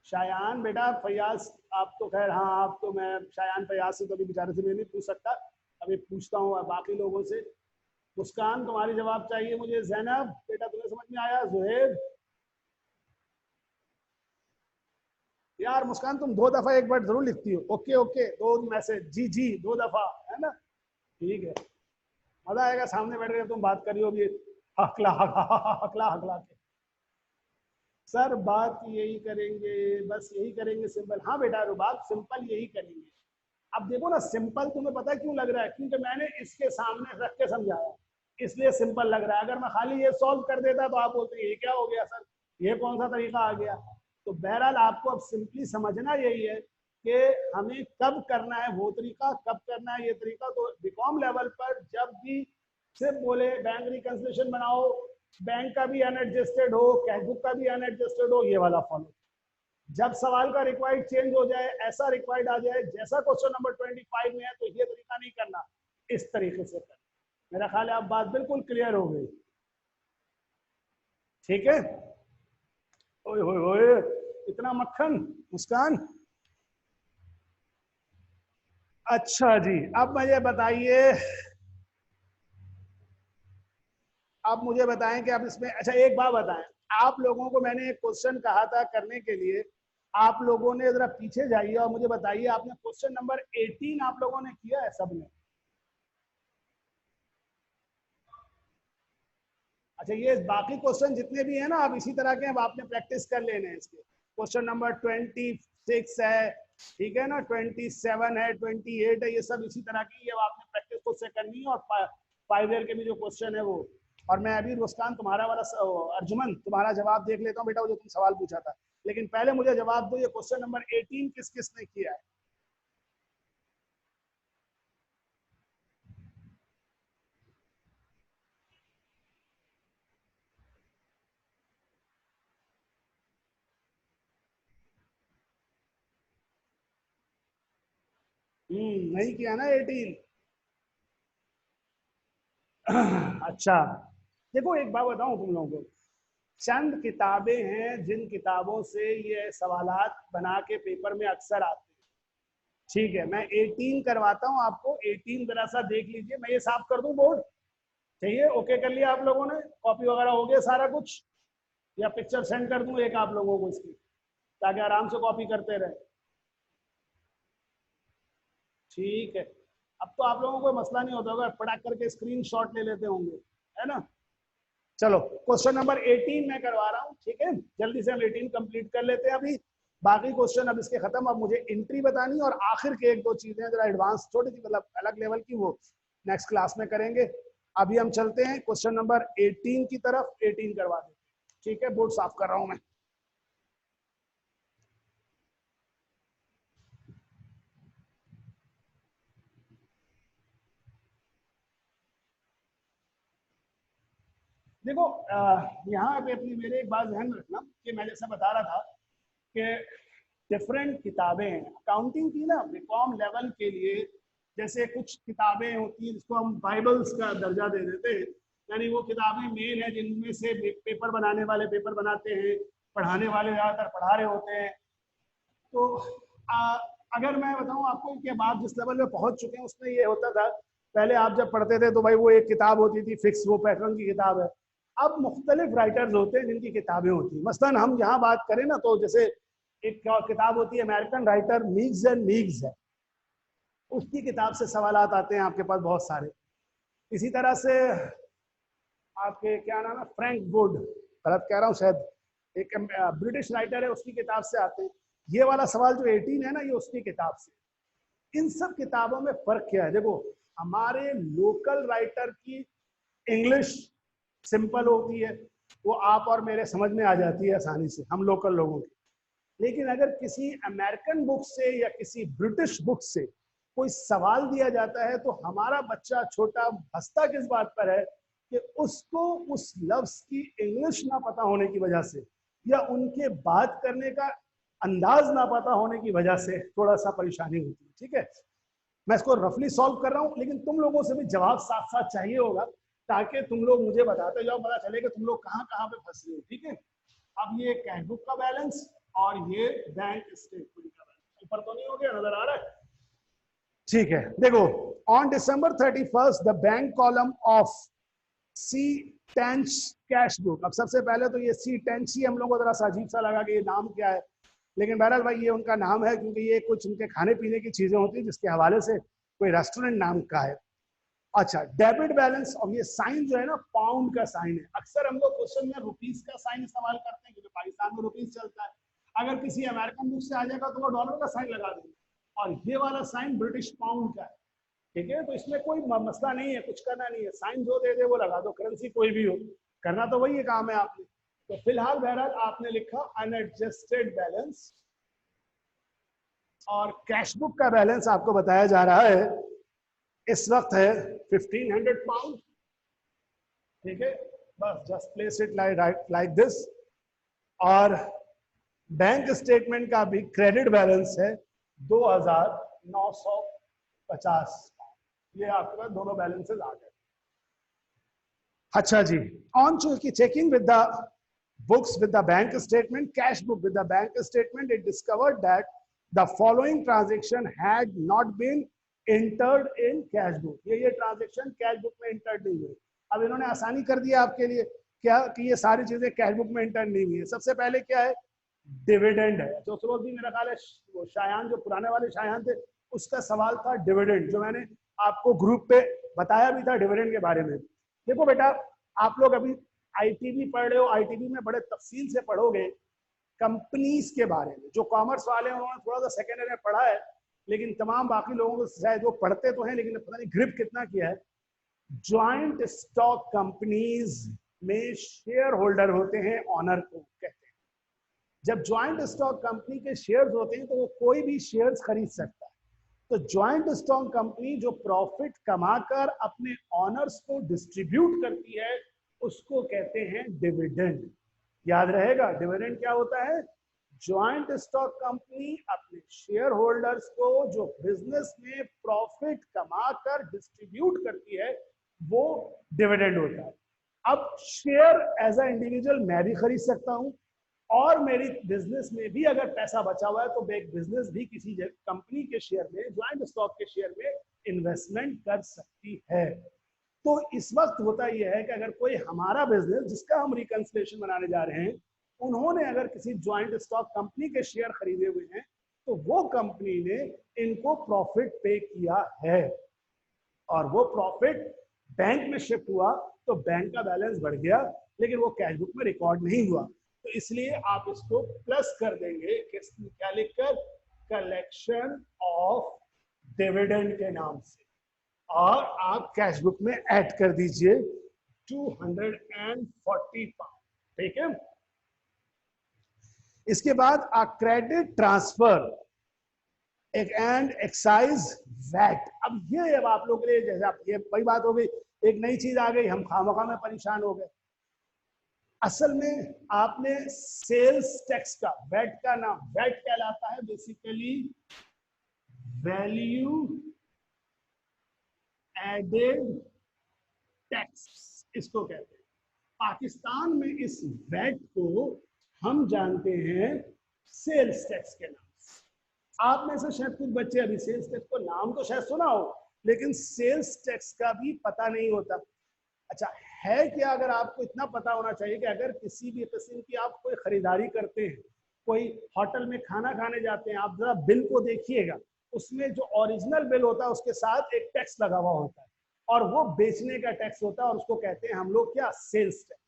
[SPEAKER 1] शायान बेटा, फयाज आप तो खैर, हाँ आप तो, मैं शायान फयाज से तो अभी बेचारे से मैं नहीं पूछ सकता, अभी पूछता हूँ बाकी लोगों से। मुस्कान तुम्हारी जवाब चाहिए मुझे। जैनब बेटा तुम्हें समझ में आया? जुहेब यार, मुस्कान तुम 2 दफा एक वर्ड जरूर लिखती हो, ओके ओके, 2 मैसेज, जी जी 2 दफा, है ना? ठीक है, मजा आएगा सामने बैठ कर तुम बात कर रही होगी हकला हकला हकला के। सर बात यही करेंगे, बस यही करेंगे सिंपल। हाँ बेटा रुबाब, सिंपल यही करेंगे। अब देखो ना, सिंपल तुम्हें पता है क्यों लग रहा है? क्योंकि मैंने इसके सामने रख के समझाया, इसलिए सिंपल लग रहा है। अगर मैं खाली ये सॉल्व कर देता तो आप बोलते ये क्या हो गया सर, ये कौन सा तरीका आ गया? तो बहरहाल आपको अब सिंपली समझना यही है कि हमें कब करना है वो तरीका, कब करना है ये तरीका। तो बीकॉम लेवल पर जब भी सिर्फ बोले बैंक रिकंसिलिएशन बनाओ, बैंक का भी अनएडजस्टेड हो, कैश बुक का भी अनएडजस्टेड हो, ये वाला फॉलो। जब सवाल का रिक्वायर्ड चेंज हो जाए, ऐसा रिक्वायर्ड आ जाए जैसा क्वेश्चन नंबर 25 में है, तो ये तरीका नहीं करना, इस तरीके से करना। मेरा ख्याल है अब बात बिल्कुल क्लियर हो गई। ठीक है, ओए होए होए, इतना मक्खन मुस्कान। अच्छा जी, अब मुझे बताइए, आप मुझे बताएं कि आप इसमें, अच्छा एक बात बताएं, आप लोगों को मैंने एक क्वेश्चन कहा था करने के लिए, आप लोगों ने, जरा पीछे जाइए और मुझे बताइए, आपने क्वेश्चन नंबर 18 आप लोगों ने किया है सबने? अच्छा, ये बाकी क्वेश्चन जितने भी हैं ना, आप इसी तरह के, अब आपने प्रैक्टिस कर लेने हैं इसके। क्वेश्चन नंबर 26 है, ठीक है ना, 27 है, 28 है, ये सब इसी तरह की, ये आपने प्रैक्टिस खुद से करनी है। और 5 ईयर के भी जो क्वेश्चन है वो। और मैं अभी मुस्कान तुम्हारा वाला, अर्जुमन तुम्हारा जवाब देख लेता हूँ बेटा, वो जो तुम सवाल पूछा था। लेकिन पहले मुझे जवाब दो, ये क्वेश्चन नंबर 18 किस किस ने किया है? नहीं किया ना 18? अच्छा, देखो एक बात बताऊं तुम लोगों को, चंद किताबें हैं जिन किताबों से ये सवालात बना के पेपर में अक्सर आते हैं। ठीक है, मैं 18 करवाता हूं आपको, 18 जरा सा देख लीजिए। मैं ये साफ कर दूं बोर्ड? चाहिए? ओके कर लिया आप लोगों ने? कॉपी वगैरह हो गया सारा कुछ? या पिक्चर सेंड कर दूं एक आप लोगों को इसकी, ताकि आराम से कॉपी करते रहे? ठीक है, अब तो आप लोगों को मसला नहीं होता होगा, पटाख करके स्क्रीन शॉट ले लेते होंगे, है ना? चलो, क्वेश्चन नंबर 18 मैं करवा रहा हूँ, ठीक है, जल्दी से हम 18 कंप्लीट कर लेते हैं अभी। बाकी क्वेश्चन अब इसके खत्म। अब मुझे एंट्री बतानी, और आखिर के एक दो चीजें जरा एडवांस छोटी सी, मतलब अलग लेवल की, वो नेक्स्ट क्लास में करेंगे। अभी हम चलते हैं क्वेश्चन नंबर 18 की तरफ, 18 करवा देते हैं। ठीक है, बोर्ड साफ कर रहा हूं मैं। देखो यहाँ पे अपनी मेरे एक बात ध्यान में रखना कि मैं जैसा बता रहा था कि डिफरेंट किताबें हैं अकाउंटिंग की ना बीकॉम लेवल के लिए। जैसे कुछ किताबें होती हैं जिसको हम बाइबल्स का दर्जा दे देते हैं, यानी वो किताबें मेन है जिनमें से पेपर बनाने वाले पेपर बनाते हैं, पढ़ाने वाले ज़्यादातर पढ़ा रहे होते हैं। तो अगर मैं बताऊं आपको कि अब आप जिस लेवल में पहुंच चुके हैं उसमें ये होता था, पहले आप जब पढ़ते थे तो भाई वो एक किताब होती थी फिक्स, वो पैटर्न की किताब है। अब मुख्तलिफ राइटर्स होते हैं जिनकी किताबें होती हैं। मसलन हम यहाँ बात करें ना तो जैसे एक किताब होती है अमेरिकन राइटर मीग्स एंड मीग्स है, उसकी किताब से सवालात आते हैं आपके पास बहुत सारे। इसी तरह से आपके क्या नाम है, फ्रैंक वुड, गलत कह रहा हूँ शायद, एक ब्रिटिश राइटर है, उसकी किताब से आते हैं। ये वाला सवाल जो 18 है ना, ये उसकी किताब से। इन सब किताबों में फर्क क्या है? देखो, हमारे लोकल राइटर की इंग्लिश सिंपल होती है, वो आप और मेरे समझ में आ जाती है आसानी से, हम लोकल लोगों की। लेकिन अगर किसी अमेरिकन बुक से या किसी ब्रिटिश बुक से कोई सवाल दिया जाता है तो हमारा बच्चा छोटा हंसता किस बात पर है कि उसको उस लफ्ज की इंग्लिश ना पता होने की वजह से या उनके बात करने का अंदाज ना पता होने की वजह से थोड़ा सा परेशानी होती है। ठीक है, मैं इसको रफली सॉल्व कर रहा हूं, लेकिन तुम लोगों से भी जवाब साथ साथ चाहिए होगा ताकि तुम लोग मुझे बताते जाओ, पता चले कि तुम लोग कहाँ कहाँ पे फंस रहे हो। ठीक है, अब ये कैश बुक का बैलेंस और ये बैंक स्टेटमेंट का बैलेंस ऊपर तो नहीं हो गया, नजर आ रहा है? ठीक है, देखो, on December 31st the bank column of सी टेंच कैश बुक। अब सबसे पहले तो ये सी टेंच ही हम लोग को जरा सा अजीब सा लगा कि ये नाम क्या है, लेकिन बहरहाल भाई ये उनका नाम है क्योंकि ये कुछ उनके खाने पीने की चीजें होती है जिसके हवाले से कोई रेस्टोरेंट नाम का है। अच्छा, डेबिट बैलेंस, और ये साइन जो है ना पाउंड का साइन है। अक्सर हम लोग क्वेश्चन में रुपीस का साइन इस्तेमाल करते हैं क्योंकि पाकिस्तान में रुपीस चलता है। अगर किसी अमेरिकन बुक से आ जाएगा तो वो डॉलर का साइन लगा देंगे, और ये वाला साइन ब्रिटिश पाउंड का है। ठीक है, तो इसमें कोई मसला नहीं है, कुछ करना नहीं है, साइन जो दे दे वो लगा दो, करेंसी कोई भी हो, करना तो वही है काम है आपने। तो फिलहाल बहरहाल आपने लिखा अनएडजस्टेड बैलेंस, और कैश बुक का बैलेंस आपको बताया जा रहा है इस वक्त है 1500 पाउंड। ठीक है, बस just place it like this. और बैंक स्टेटमेंट का भी क्रेडिट बैलेंस है 2950। ये आपके पास दोनों बैलेंसेस आ गए। अच्छा जी, on checking with the books with the bank statement, cash book with the bank statement, it discovered that the following transaction had not been entered in cash book. ये transaction cash book में inter नहीं हुई। अब इन्होंने आसानी कर दिया आपके लिए क्या कि ये सारी चीजें कैश बुक में इंटर नहीं हुई है। सबसे पहले क्या है, डिविडेंड है। जो सुबह भी मेरा ख्याल है वो शायान, जो पुराने वाले शायान थे, उसका सवाल था डिविडेंड, जो मैंने आपको ग्रुप पे बताया भी था डिविडेंड के बारे में। देखो बेटा, आप लोग अभी आईटीबी पढ़ रहे हो, आईटीबी में बड़े तफसील से पढ़ोगे कंपनीज के बारे में। जो कॉमर्स वाले हैं उन्होंने थोड़ा सा सेकेंडरी में पढ़ा है, लेकिन तमाम बाकी लोगों को शायद वो पढ़ते तो हैं लेकिन पता नहीं ग्रिप कितना किया है। ज्वाइंट स्टॉक कंपनीज में शेयर होल्डर होते हैं, ऑनर को कहते हैं। जब ज्वाइंट स्टॉक कंपनी के शेयर्स होते हैं तो वो कोई भी शेयर्स खरीद सकता है। तो ज्वाइंट स्टॉक कंपनी जो प्रॉफिट कमाकर अपने ऑनर्स को डिस्ट्रीब्यूट करती है उसको कहते हैं डिविडेंड। याद रहेगा, डिविडेंड क्या होता है? ज्वाइंट स्टॉक कंपनी अपने शेयर होल्डर्स को जो बिजनेस में प्रॉफिट कमाकर डिस्ट्रीब्यूट करती है वो डिविडेंड होता है। अब शेयर एज अ इंडिविजुअल मैं भी खरीद सकता हूं, और मेरी बिजनेस में भी अगर पैसा बचा हुआ है तो एक बिजनेस भी किसी कंपनी के शेयर में, ज्वाइंट स्टॉक के शेयर में इन्वेस्टमेंट कर सकती है। तो इस वक्त होता यह है कि अगर कोई हमारा बिजनेस जिसका हम रिकंसिलिएशन बनाने जा रहे हैं, उन्होंने अगर किसी ज्वाइंट स्टॉक कंपनी के शेयर खरीदे हुए हैं तो वो कंपनी ने इनको प्रॉफिट पे किया है, और वो प्रॉफिट बैंक में शिफ्ट हुआ तो बैंक का बैलेंस बढ़ गया, लेकिन वो कैश बुक में रिकॉर्ड नहीं हुआ। तो इसलिए आप इसको प्लस कर देंगे, क्या लिखकर, कलेक्शन ऑफ डिविडेंड के नाम से, और आप कैश बुक में ऐड कर दीजिए 240 पाउंड। ठीक है, इसके बाद आ क्रेडिट ट्रांसफर एक एंड एक्साइज वैट। अब ये अब आप लोग के लिए जैसे आप, ये वही बात हो गई, एक नई चीज आ गई, हम खामखा में परेशान हो गए। असल में आपने सेल्स टैक्स का, वैट का नाम, वैट कहलाता है बेसिकली वैल्यू एडेड टैक्स, इसको कहते हैं। पाकिस्तान में इस वैट को हम जानते हैं सेल्स टैक्स के नाम से। आप में से शायद कुछ बच्चे अभी सेल्स टैक्स को नाम तो शायद सुना हो, लेकिन सेल्स टैक्स का भी पता नहीं होता। अच्छा है क्या, अगर आपको इतना पता होना चाहिए कि अगर किसी भी किस्म की आप कोई खरीदारी करते हैं, कोई होटल में खाना खाने जाते हैं, आप जरा बिल को देखिएगा, उसमें जो ओरिजिनल बिल होता है उसके साथ एक टैक्स लगा हुआ होता है, और वो बेचने का टैक्स होता है, और उसको कहते हैं हम लोग क्या, सेल्स टैक्स।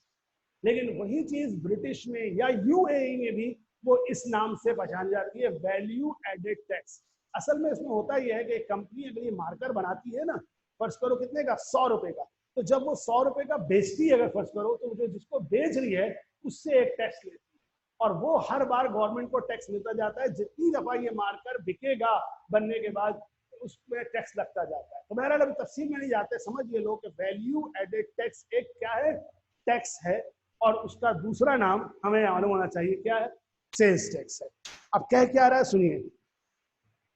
[SPEAKER 1] लेकिन वही चीज ब्रिटिश में या यूएई में भी वो इस नाम से पहचान जाती है, वैल्यू एडेड टैक्स। असल में इसमें होता यह है कि कंपनी अगर ये मार्कर बनाती है ना, फर्ज करो कितने का, 100 रुपए का, तो जब वो 100 रुपए का बेचती है, अगर फर्ज करो, तो जो जिसको बेच रही है उससे एक टैक्स लेती है, और वो हर बार गवर्नमेंट को टैक्स मिलता जाता है। जितनी दफा ये मार्कर बिकेगा बनने के बाद, उसमें टैक्स लगता जाता है। तो बहरहाल अभी तफसील में नहीं जाते, समझ ये लोग कि वैल्यू एडेड टैक्स एक क्या है, टैक्स है, और उसका दूसरा नाम हमें मालूम होना चाहिए क्या है, सेल्स टैक्स है। अब कह क्या रहा है सुनिए,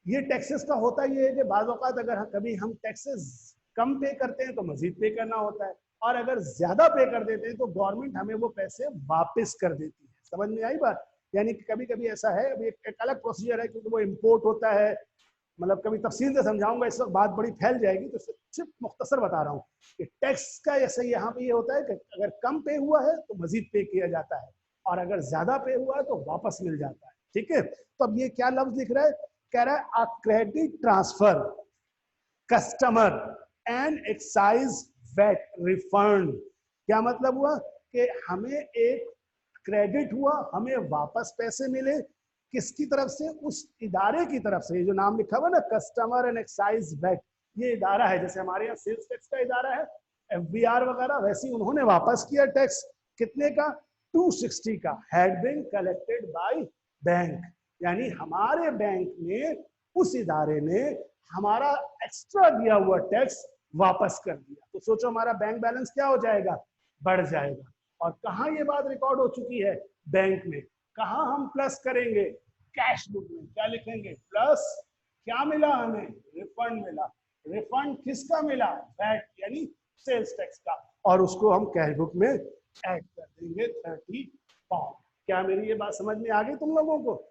[SPEAKER 1] ये टैक्सेस का होता ये है कि बाज़ औक़ात अगर कभी हम टैक्सेस कम पे करते हैं तो मजीद पे करना होता है, और अगर ज्यादा पे कर देते हैं तो गवर्नमेंट हमें वो पैसे वापस कर देती है। समझ में आई बात? यानी कि कभी कभी ऐसा है, अभी एक अलग प्रोसीजर है क्योंकि वो इम्पोर्ट होता है, मतलब कभी तफसील से समझाऊंगा, इस वक्त बात बड़ी फैल जाएगी, तो सिर्फ मुख्तसर बता रहा हूँ कि टैक्स का ऐसे यहाँ पे ये होता है कि अगर कम पे हुआ है तो मजीद पे किया जाता है, और अगर ज्यादा पे हुआ है तो वापस मिल जाता है। ठीक है, तो अब ये क्या लफ्ज लिख रहा है, कह रहा है a credit transfer customer and excise VAT refund. क्या मतलब हुआ कि हमें एक क्रेडिट हुआ, हमें वापस पैसे मिले, किसकी तरफ से, उस इदारे की तरफ से। ये जो नाम लिखा हुआ ना, कस्टमर एंड एक्साइज वैट, ये इदारा है, जैसे हमारे यहाँ सेल्स टैक्स का इदारा है, एफबीआर वगैरह, वैसे उन्होंने वापस किया टैक्स, कितने का, 260 का, had been collected by bank, यानी हमारे बैंक ने, उस इदारे ने हमारा एक्स्ट्रा दिया हुआ टैक्स वापस कर दिया। तो सोचो हमारा बैंक बैलेंस क्या हो जाएगा, बढ़ जाएगा। और कहाँ ये बात रिकॉर्ड हो चुकी है, बैंक में। कहाँ हम प्लस करेंगे, कैश बुक में। क्या लिखेंगे, प्लस, क्या मिला हमें, रिफंड मिला। रिफंड किसका मिला, वैट यानी सेल्स टैक्स का, और उसको हम कैश बुक में ऐड कर देंगे 30 पाउंड। क्या मेरी ये बात समझ में आ गई तुम लोगों को?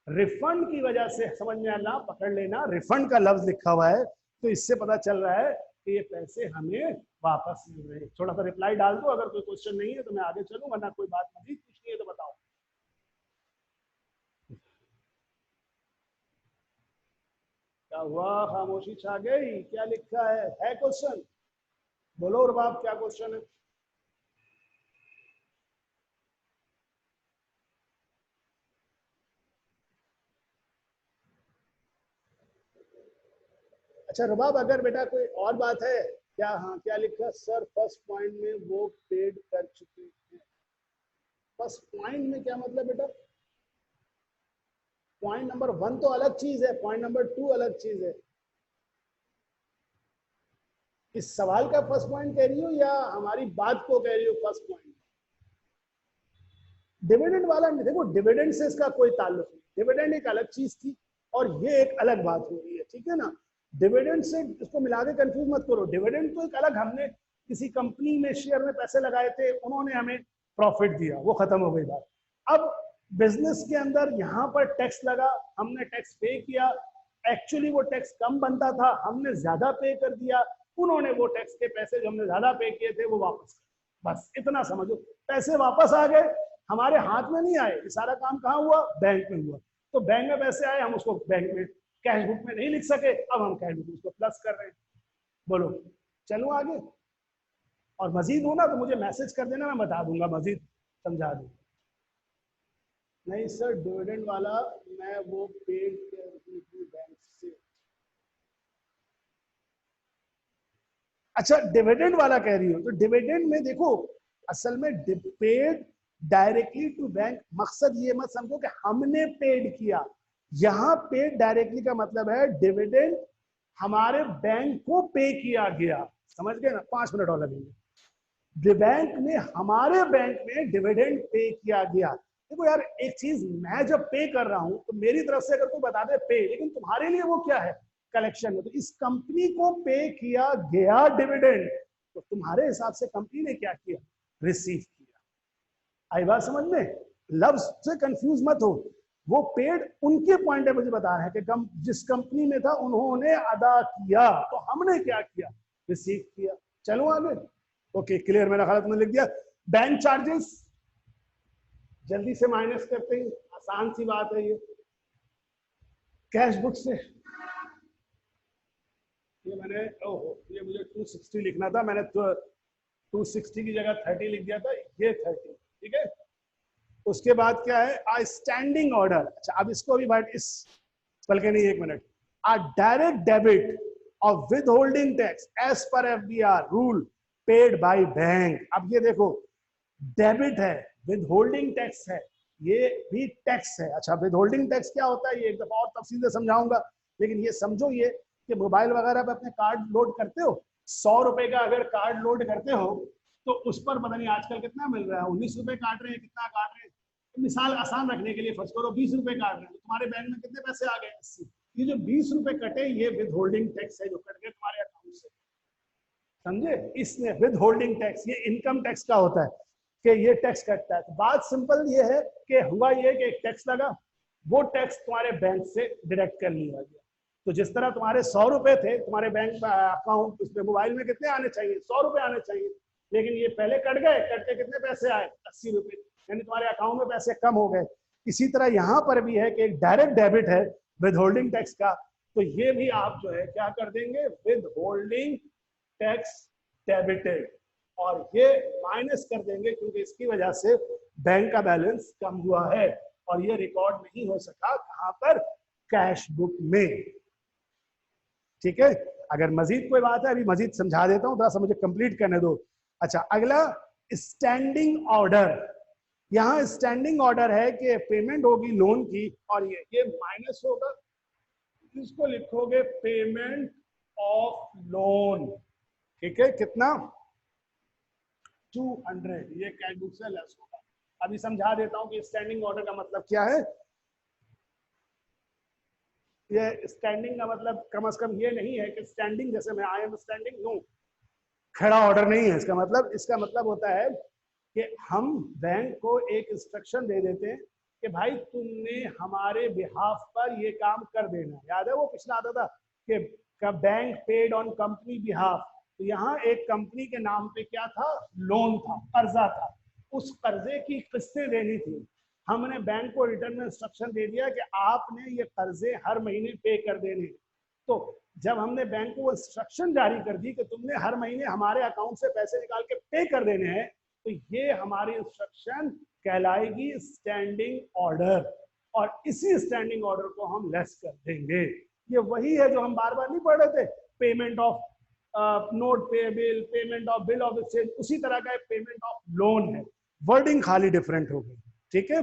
[SPEAKER 1] रिफंड की वजह से समझ में आना, पकड़ लेना, रिफंड का लफ्ज लिखा हुआ है तो इससे पता चल रहा है कि ये पैसे हमें वापस मिल रहे हैं। थोड़ा सा रिप्लाई डाल दो, अगर कोई क्वेश्चन नहीं है तो मैं आगे चलूं, वरना कोई बात मजीद पूछनी है तो बताओ। क्या हुआ, खामोशी छा गई? क्या लिखा है क्वेश्चन? बोलो और बाप, क्या क्वेश्चन है? अच्छा रुबाब, अगर बेटा कोई और बात है क्या? हाँ, क्या लिखा सर, फर्स्ट पॉइंट में वो पेड कर चुके हैं। फर्स्ट पॉइंट में क्या मतलब बेटा? पॉइंट नंबर 1 तो अलग चीज है, पॉइंट नंबर 2 अलग चीज है। इस सवाल का फर्स्ट पॉइंट कह रही हो या हमारी बात को कह रही हो फर्स्ट पॉइंट? डिविडेंड वाला देखो, डिविडेंड से इसका कोई ताल्लुक नहीं, डिविडेंड एक अलग चीज थी और ये एक अलग बात हो रही है, ठीक है ना। डिविडेंड से इसको मिला के कंफ्यूज मत करो। डिविडेंड तो एक अलग, हमने किसी कंपनी में शेयर में पैसे लगाए थे, उन्होंने हमें प्रॉफिट दिया, वो खत्म हो गई बात। अब बिजनेस के अंदर यहाँ पर टैक्स लगा, हमने टैक्स पे किया, एक्चुअली वो टैक्स कम बनता था, हमने ज्यादा पे कर दिया, उन्होंने वो टैक्स के पैसे जो हमने ज्यादा पे किए थे वो वापस कर, बस इतना समझो। पैसे वापस आ गए, हमारे हाथ में नहीं आए, ये सारा काम कहाँ हुआ, बैंक में हुआ। तो बैंक में पैसे आए, हम उसको बैंक में कैश बुक में नहीं लिख सके, अब हम कैश बुक में उसको प्लस कर रहे हैं। बोलो, चलो आगे। और मजीद हो ना तो मुझे मैसेज कर देना, मैं बता दूंगा, मजीद समझा दूंगा। नहीं सर, डिविडेंड वाला मैं वो पेड बैंक से। अच्छा, डिविडेंड वाला कह रही हो, तो डिविडेंड में देखो, असल में पेड डायरेक्टली टू बैंक, मकसद ये मत समझो कि हमने पेड किया। यहां पेड डायरेक्टली का मतलब है डिविडेंड हमारे बैंक को पे किया गया। समझ गए ना? 5 मिनट और लगेंगे। बैंक में, हमारे बैंक में डिविडेंड पे किया गया। देखो यार एक चीज, मैं जब पे कर रहा हूं तो मेरी तरफ से अगर कोई बता दे पे, लेकिन तुम्हारे लिए वो क्या है, कलेक्शन है। तो इस कंपनी को पे किया गया डिविडेंड, तो तुम्हारे हिसाब से कंपनी ने क्या किया, रिसीव किया। आई बात समझ में? लफ्ज से कंफ्यूज मत हो। वो पेड उनके पॉइंट है, मुझे बता रहे हैं कि जिस कंपनी में था उन्होंने अदा किया, तो हमने क्या किया, रिसीव किया। चलो आगे। ओके क्लियर, मेरा ख्याल तुमने लिख दिया। बैंक चार्जेस जल्दी से माइनस करते हैं, आसान सी बात है ये। कैश बुक से ये मैंने, ओहो ये मुझे 260 लिखना था, मैंने 260 की जगह 30 लिख दिया था, ये 30, ठीक है। उसके बाद क्या है, आ स्टैंडिंग ऑर्डर। अच्छा अब इसको भी बैठ इस बल्कि नहीं, एक मिनट। A direct debit of withholding tax as per FDR rule paid by bank. अब ये देखो, डेबिट है, विद होल्डिंग टैक्स है, ये भी टैक्स है। अच्छा विद होल्डिंग टैक्स क्या होता है, ये एक दफा और तफसील से समझाऊंगा, लेकिन ये समझो ये कि मोबाइल वगैरह पे अपने कार्ड लोड करते हो, 100 रुपए का अगर कार्ड लोड करते हो, तो उस पर पता नहीं आजकल कितना मिल रहा है, 19 रुपए काट रहे हैं, कितना काट रहे हैं। तो मिसाल आसान रखने के लिए फर्स्ट करो 20 रुपए काट रहे हैं, तो तुम्हारे बैंक में कितने पैसे आ गए, 80। ये जो 20 रुपए कटे, ये विद होल्डिंग टैक्स है जो कट गए तुम्हारे अकाउंट से, समझे? इसमें विद होल्डिंग टैक्स, ये इनकम टैक्स का होता है कि ये टैक्स कटता है। तो बात सिंपल ये है कि हुआ ये कि एक टैक्स लगा, वो टैक्स तुम्हारे बैंक से डायरेक्ट कर लिया गया। तो जिस तरह तुम्हारे 100 रुपए थे तुम्हारे बैंक अकाउंट, उसमें मोबाइल में कितने आने चाहिए, 100 रुपए आने चाहिए, लेकिन ये पहले कट गए, कट के कितने पैसे आए, 80 रुपए, यानी तुम्हारे अकाउंट में पैसे कम हो गए। इसी तरह यहाँ पर भी है कि एक डायरेक्ट डेबिट है विद होल्डिंग टैक्स का, तो ये भी आप जो है क्या कर देंगे, विद होल्डिंग टैक्स डेबिटेड, और ये माइनस कर देंगे क्योंकि इसकी वजह से बैंक का बैलेंस कम हुआ है और ये रिकॉर्ड नहीं हो सका कहां पर, कैश बुक में। ठीक है, अगर मजीद कोई बात है अभी मजीद समझा देता हूं, थोड़ा सा मुझे कंप्लीट करने दो। अच्छा अगला स्टैंडिंग ऑर्डर। यहां स्टैंडिंग ऑर्डर है कि पेमेंट होगी लोन की, और ये माइनस होगा, इसको लिखोगे पेमेंट ऑफ लोन। ठीक है, कितना, 200, ये कैश बुक से लेस होगा। अभी समझा देता हूं कि स्टैंडिंग ऑर्डर का मतलब क्या है। ये स्टैंडिंग का मतलब कम से कम ये नहीं है कि स्टैंडिंग जैसे मैं आई एम स्टैंडिंग, नो, खड़ा ऑर्डर नहीं है इसका मतलब। इसका मतलब होता है कि हम बैंक को एक इंस्ट्रक्शन दे देते हैं कि भाई तुमने हमारे बिहाफ पर ये काम कर देना। याद है वो पिछला आता था कि bank paid on company behalf, तो यहाँ एक कंपनी के नाम पे क्या था, लोन था, कर्जा था, उस कर्जे की किस्तें देनी थी। हमने बैंक को रिटर्न में इंस्ट्रक्शन दे दिया कि आपने ये कर्जे हर महीने पे कर देने। तो जब हमने बैंक को इंस्ट्रक्शन जारी कर दी कि तुमने हर महीने हमारे अकाउंट से पैसे निकाल के पे कर देने हैं, तो ये हमारी इंस्ट्रक्शन कहलाएगी स्टैंडिंग ऑर्डर, और इसी स्टैंडिंग ऑर्डर को हम लेस कर देंगे। ये वही है जो हम बार बार नहीं पढ़ रहे थे, पेमेंट ऑफ नोट पे bill, payment of bill of exchange, उसी तरह का पेमेंट ऑफ लोन है, वर्डिंग खाली डिफरेंट हो गई। ठीक है,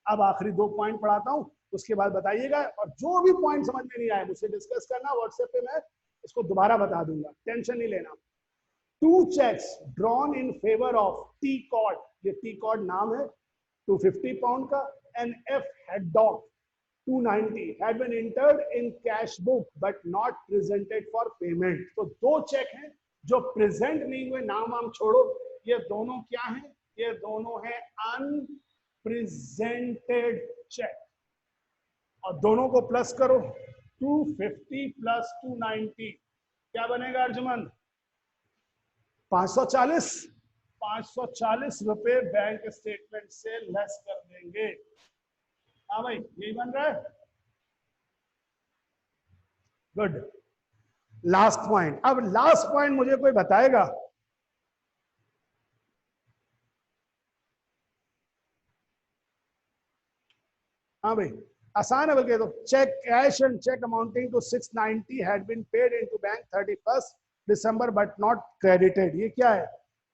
[SPEAKER 1] अब आखिरी 2 पॉइंट पढ़ाता हूं, उसके बाद बताइएगा, और जो भी पॉइंट समझ में नहीं आए मुझसे डिस्कस करना, व्हाट्सएप पे मैं इसको दोबारा बता दूंगा, टेंशन नहीं लेना। 2 checks drawn in favor of T Cod, ये T Cod नाम है, 250 पाउंड का, and F Haddock 290 had been entered in cash book but not presented for payment। तो 2 चेक हैं जो प्रेजेंट नहीं हुए, नाम वाम छोड़ो, ये दोनों क्या हैं, ये दोनों हैं अनप्रेजेंटेड चेक, और दोनों को प्लस करो, 250 प्लस 290 क्या बनेगा अर्जुमन, 540। 540 रुपए बैंक स्टेटमेंट से लेस कर देंगे। हाँ भाई यही बन रहा है, गुड। लास्ट पॉइंट, अब लास्ट पॉइंट मुझे कोई बताएगा, हाँ भाई आसान है बल्कि, तो cheque cash and cheque amounting to 690 had been paid into bank 31 December but not credited. ये क्या है,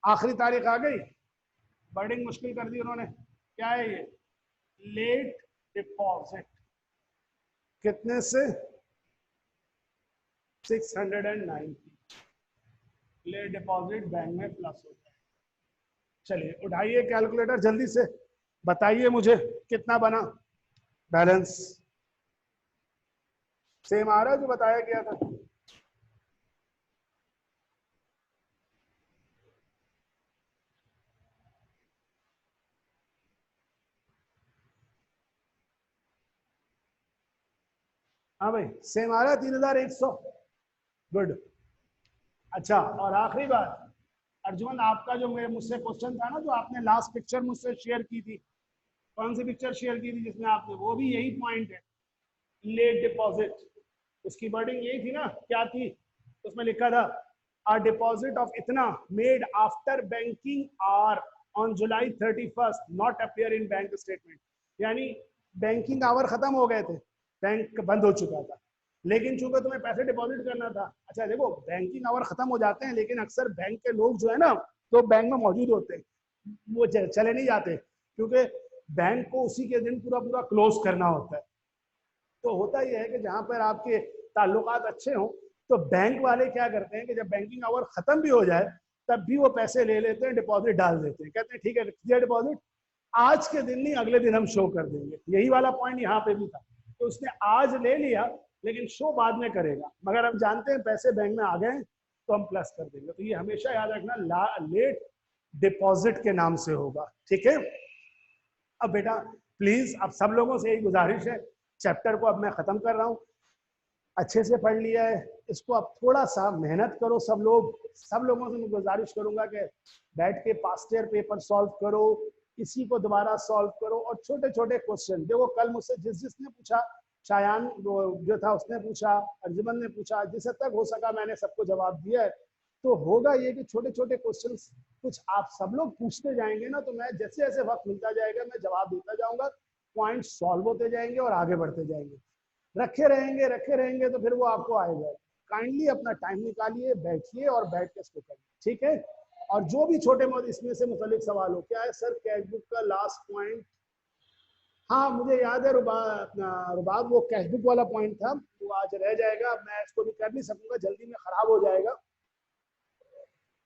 [SPEAKER 1] आखिरी तारीख आ गई, वर्डिंग मुश्किल कर दी उन्होंने, क्या है ये, लेट डिपॉजिट, कितने से, 690, लेट डिपॉजिट बैंक में प्लस होता है। चलिए उठाइए कैलकुलेटर जल्दी से, बताइए मुझे कितना बना बैलेंस। सेम आ रहा है जो बताया गया था? हाँ भाई सेम आ रहा है 3100। गुड। अच्छा और आखिरी बात, अर्जुन आपका जो मेरे मुझसे क्वेश्चन था ना, जो आपने लास्ट पिक्चर मुझसे शेयर की थी, कौन सी पिक्चर शेयर की थी जिसमें आपने, वो भी यही पॉइंट है, लेट डिपॉजिट। उसकी वर्डिंग यही थी ना, क्या थी उसमें लिखा था, a deposit of इतना made after banking hour on July 31st not appear in bank statement। यानी बैंकिंग आवर खत्म हो गए थे, बैंक बंद हो चुका था, लेकिन चूंकि तुम्हें पैसे डिपॉजिट करना था। अच्छा देखो बैंकिंग आवर खत्म हो जाते हैं, लेकिन अक्सर बैंक के लोग जो है ना, तो बैंक में मौजूद होते हैं, वो चले नहीं जाते, क्योंकि बैंक को उसी के दिन पूरा पूरा क्लोज करना होता है। तो होता यह है कि जहां पर आपके ताल्लुकात अच्छे हों, तो बैंक वाले क्या करते हैं कि जब बैंकिंग आवर खत्म भी हो जाए, तब भी वो पैसे ले लेते हैं, डिपॉजिट डाल देते हैं, कहते हैं ठीक है किया डिपॉजिट, आज के दिन नहीं अगले दिन हम शो कर देंगे। यही वाला पॉइंट यहाँ पे भी था, तो उसने आज ले लिया लेकिन शो बाद में करेगा, मगर हम जानते हैं पैसे बैंक में आ गए तो हम प्लस कर देंगे। तो ये हमेशा याद रखना, लेट डिपॉजिट के नाम से होगा, ठीक है। अब बेटा प्लीज, अब सब लोगों से यही गुजारिश है, चैप्टर को अब मैं खत्म कर रहा हूँ, अच्छे से पढ़ लिया है इसको, अब थोड़ा सा मेहनत करो सब लोग। सब लोगों से मैं गुजारिश करूंगा कि बैठ के पास्ट ईयर पेपर सॉल्व करो, इसी को दोबारा सॉल्व करो, और छोटे छोटे क्वेश्चन देखो, कल मुझसे जिसने पूछा, शायान जो था उसने पूछा, अर्जुमन ने पूछा, जिस हद तक हो सका मैंने सबको जवाब दिया है। तो होगा ये कि छोटे छोटे क्वेश्चन कुछ आप सब लोग पूछते जाएंगे ना, तो मैं जैसे जैसे वक्त मिलता जाएगा मैं जवाब देता जाऊंगा, पॉइंट सॉल्व होते जाएंगे और आगे बढ़ते जाएंगे। रखे रहेंगे तो फिर वो आपको आएगा। काइंडली अपना टाइम निकालिए, बैठिए और बैठ के इसको करिए, ठीक है। और जो भी छोटे मोटे इसमें से मुतालिक सवाल हो, क्या है सर कैश बुक का लास्ट पॉइंट, हाँ मुझे याद है रुबाब वो कैश बुक वाला पॉइंट था, वो आज रह जाएगा, मैं इसको भी कर नहीं सकूंगा, जल्दी में खराब हो जाएगा।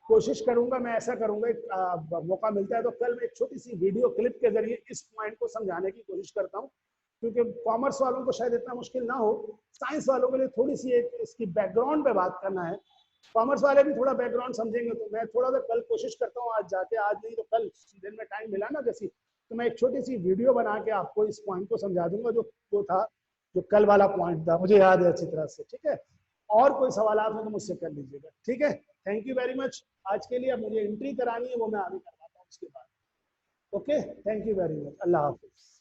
[SPEAKER 1] कोशिश करूंगा, मैं ऐसा करूंगा, मौका मिलता है तो कल मैं एक छोटी सी वीडियो क्लिप के जरिए इस पॉइंट को समझाने की कोशिश करता हूँ, क्योंकि कॉमर्स वालों को शायद इतना मुश्किल ना हो, साइंस वालों के लिए थोड़ी सी एक इसकी बैकग्राउंड पे बात करना है, कॉमर्स वाले भी थोड़ा बैकग्राउंड समझेंगे। तो मैं थोड़ा सा कल कोशिश करता हूँ, आज जाके, आज नहीं तो कल दिन में टाइम मिला ना जैसी, तो मैं एक छोटी सी वीडियो बना के आपको इस पॉइंट को समझा दूंगा, जो वो था, जो कल वाला पॉइंट था, मुझे याद है अच्छी तरह से, ठीक है। और कोई सवाल आपने तो मुझसे कर लीजिएगा, ठीक है। थैंक यू वेरी मच आज के लिए। अब मुझे एंट्री करानी है, वो मैं आगे करवाता हूँ उसके बाद। Okay, thank you very much, Allah Hafiz.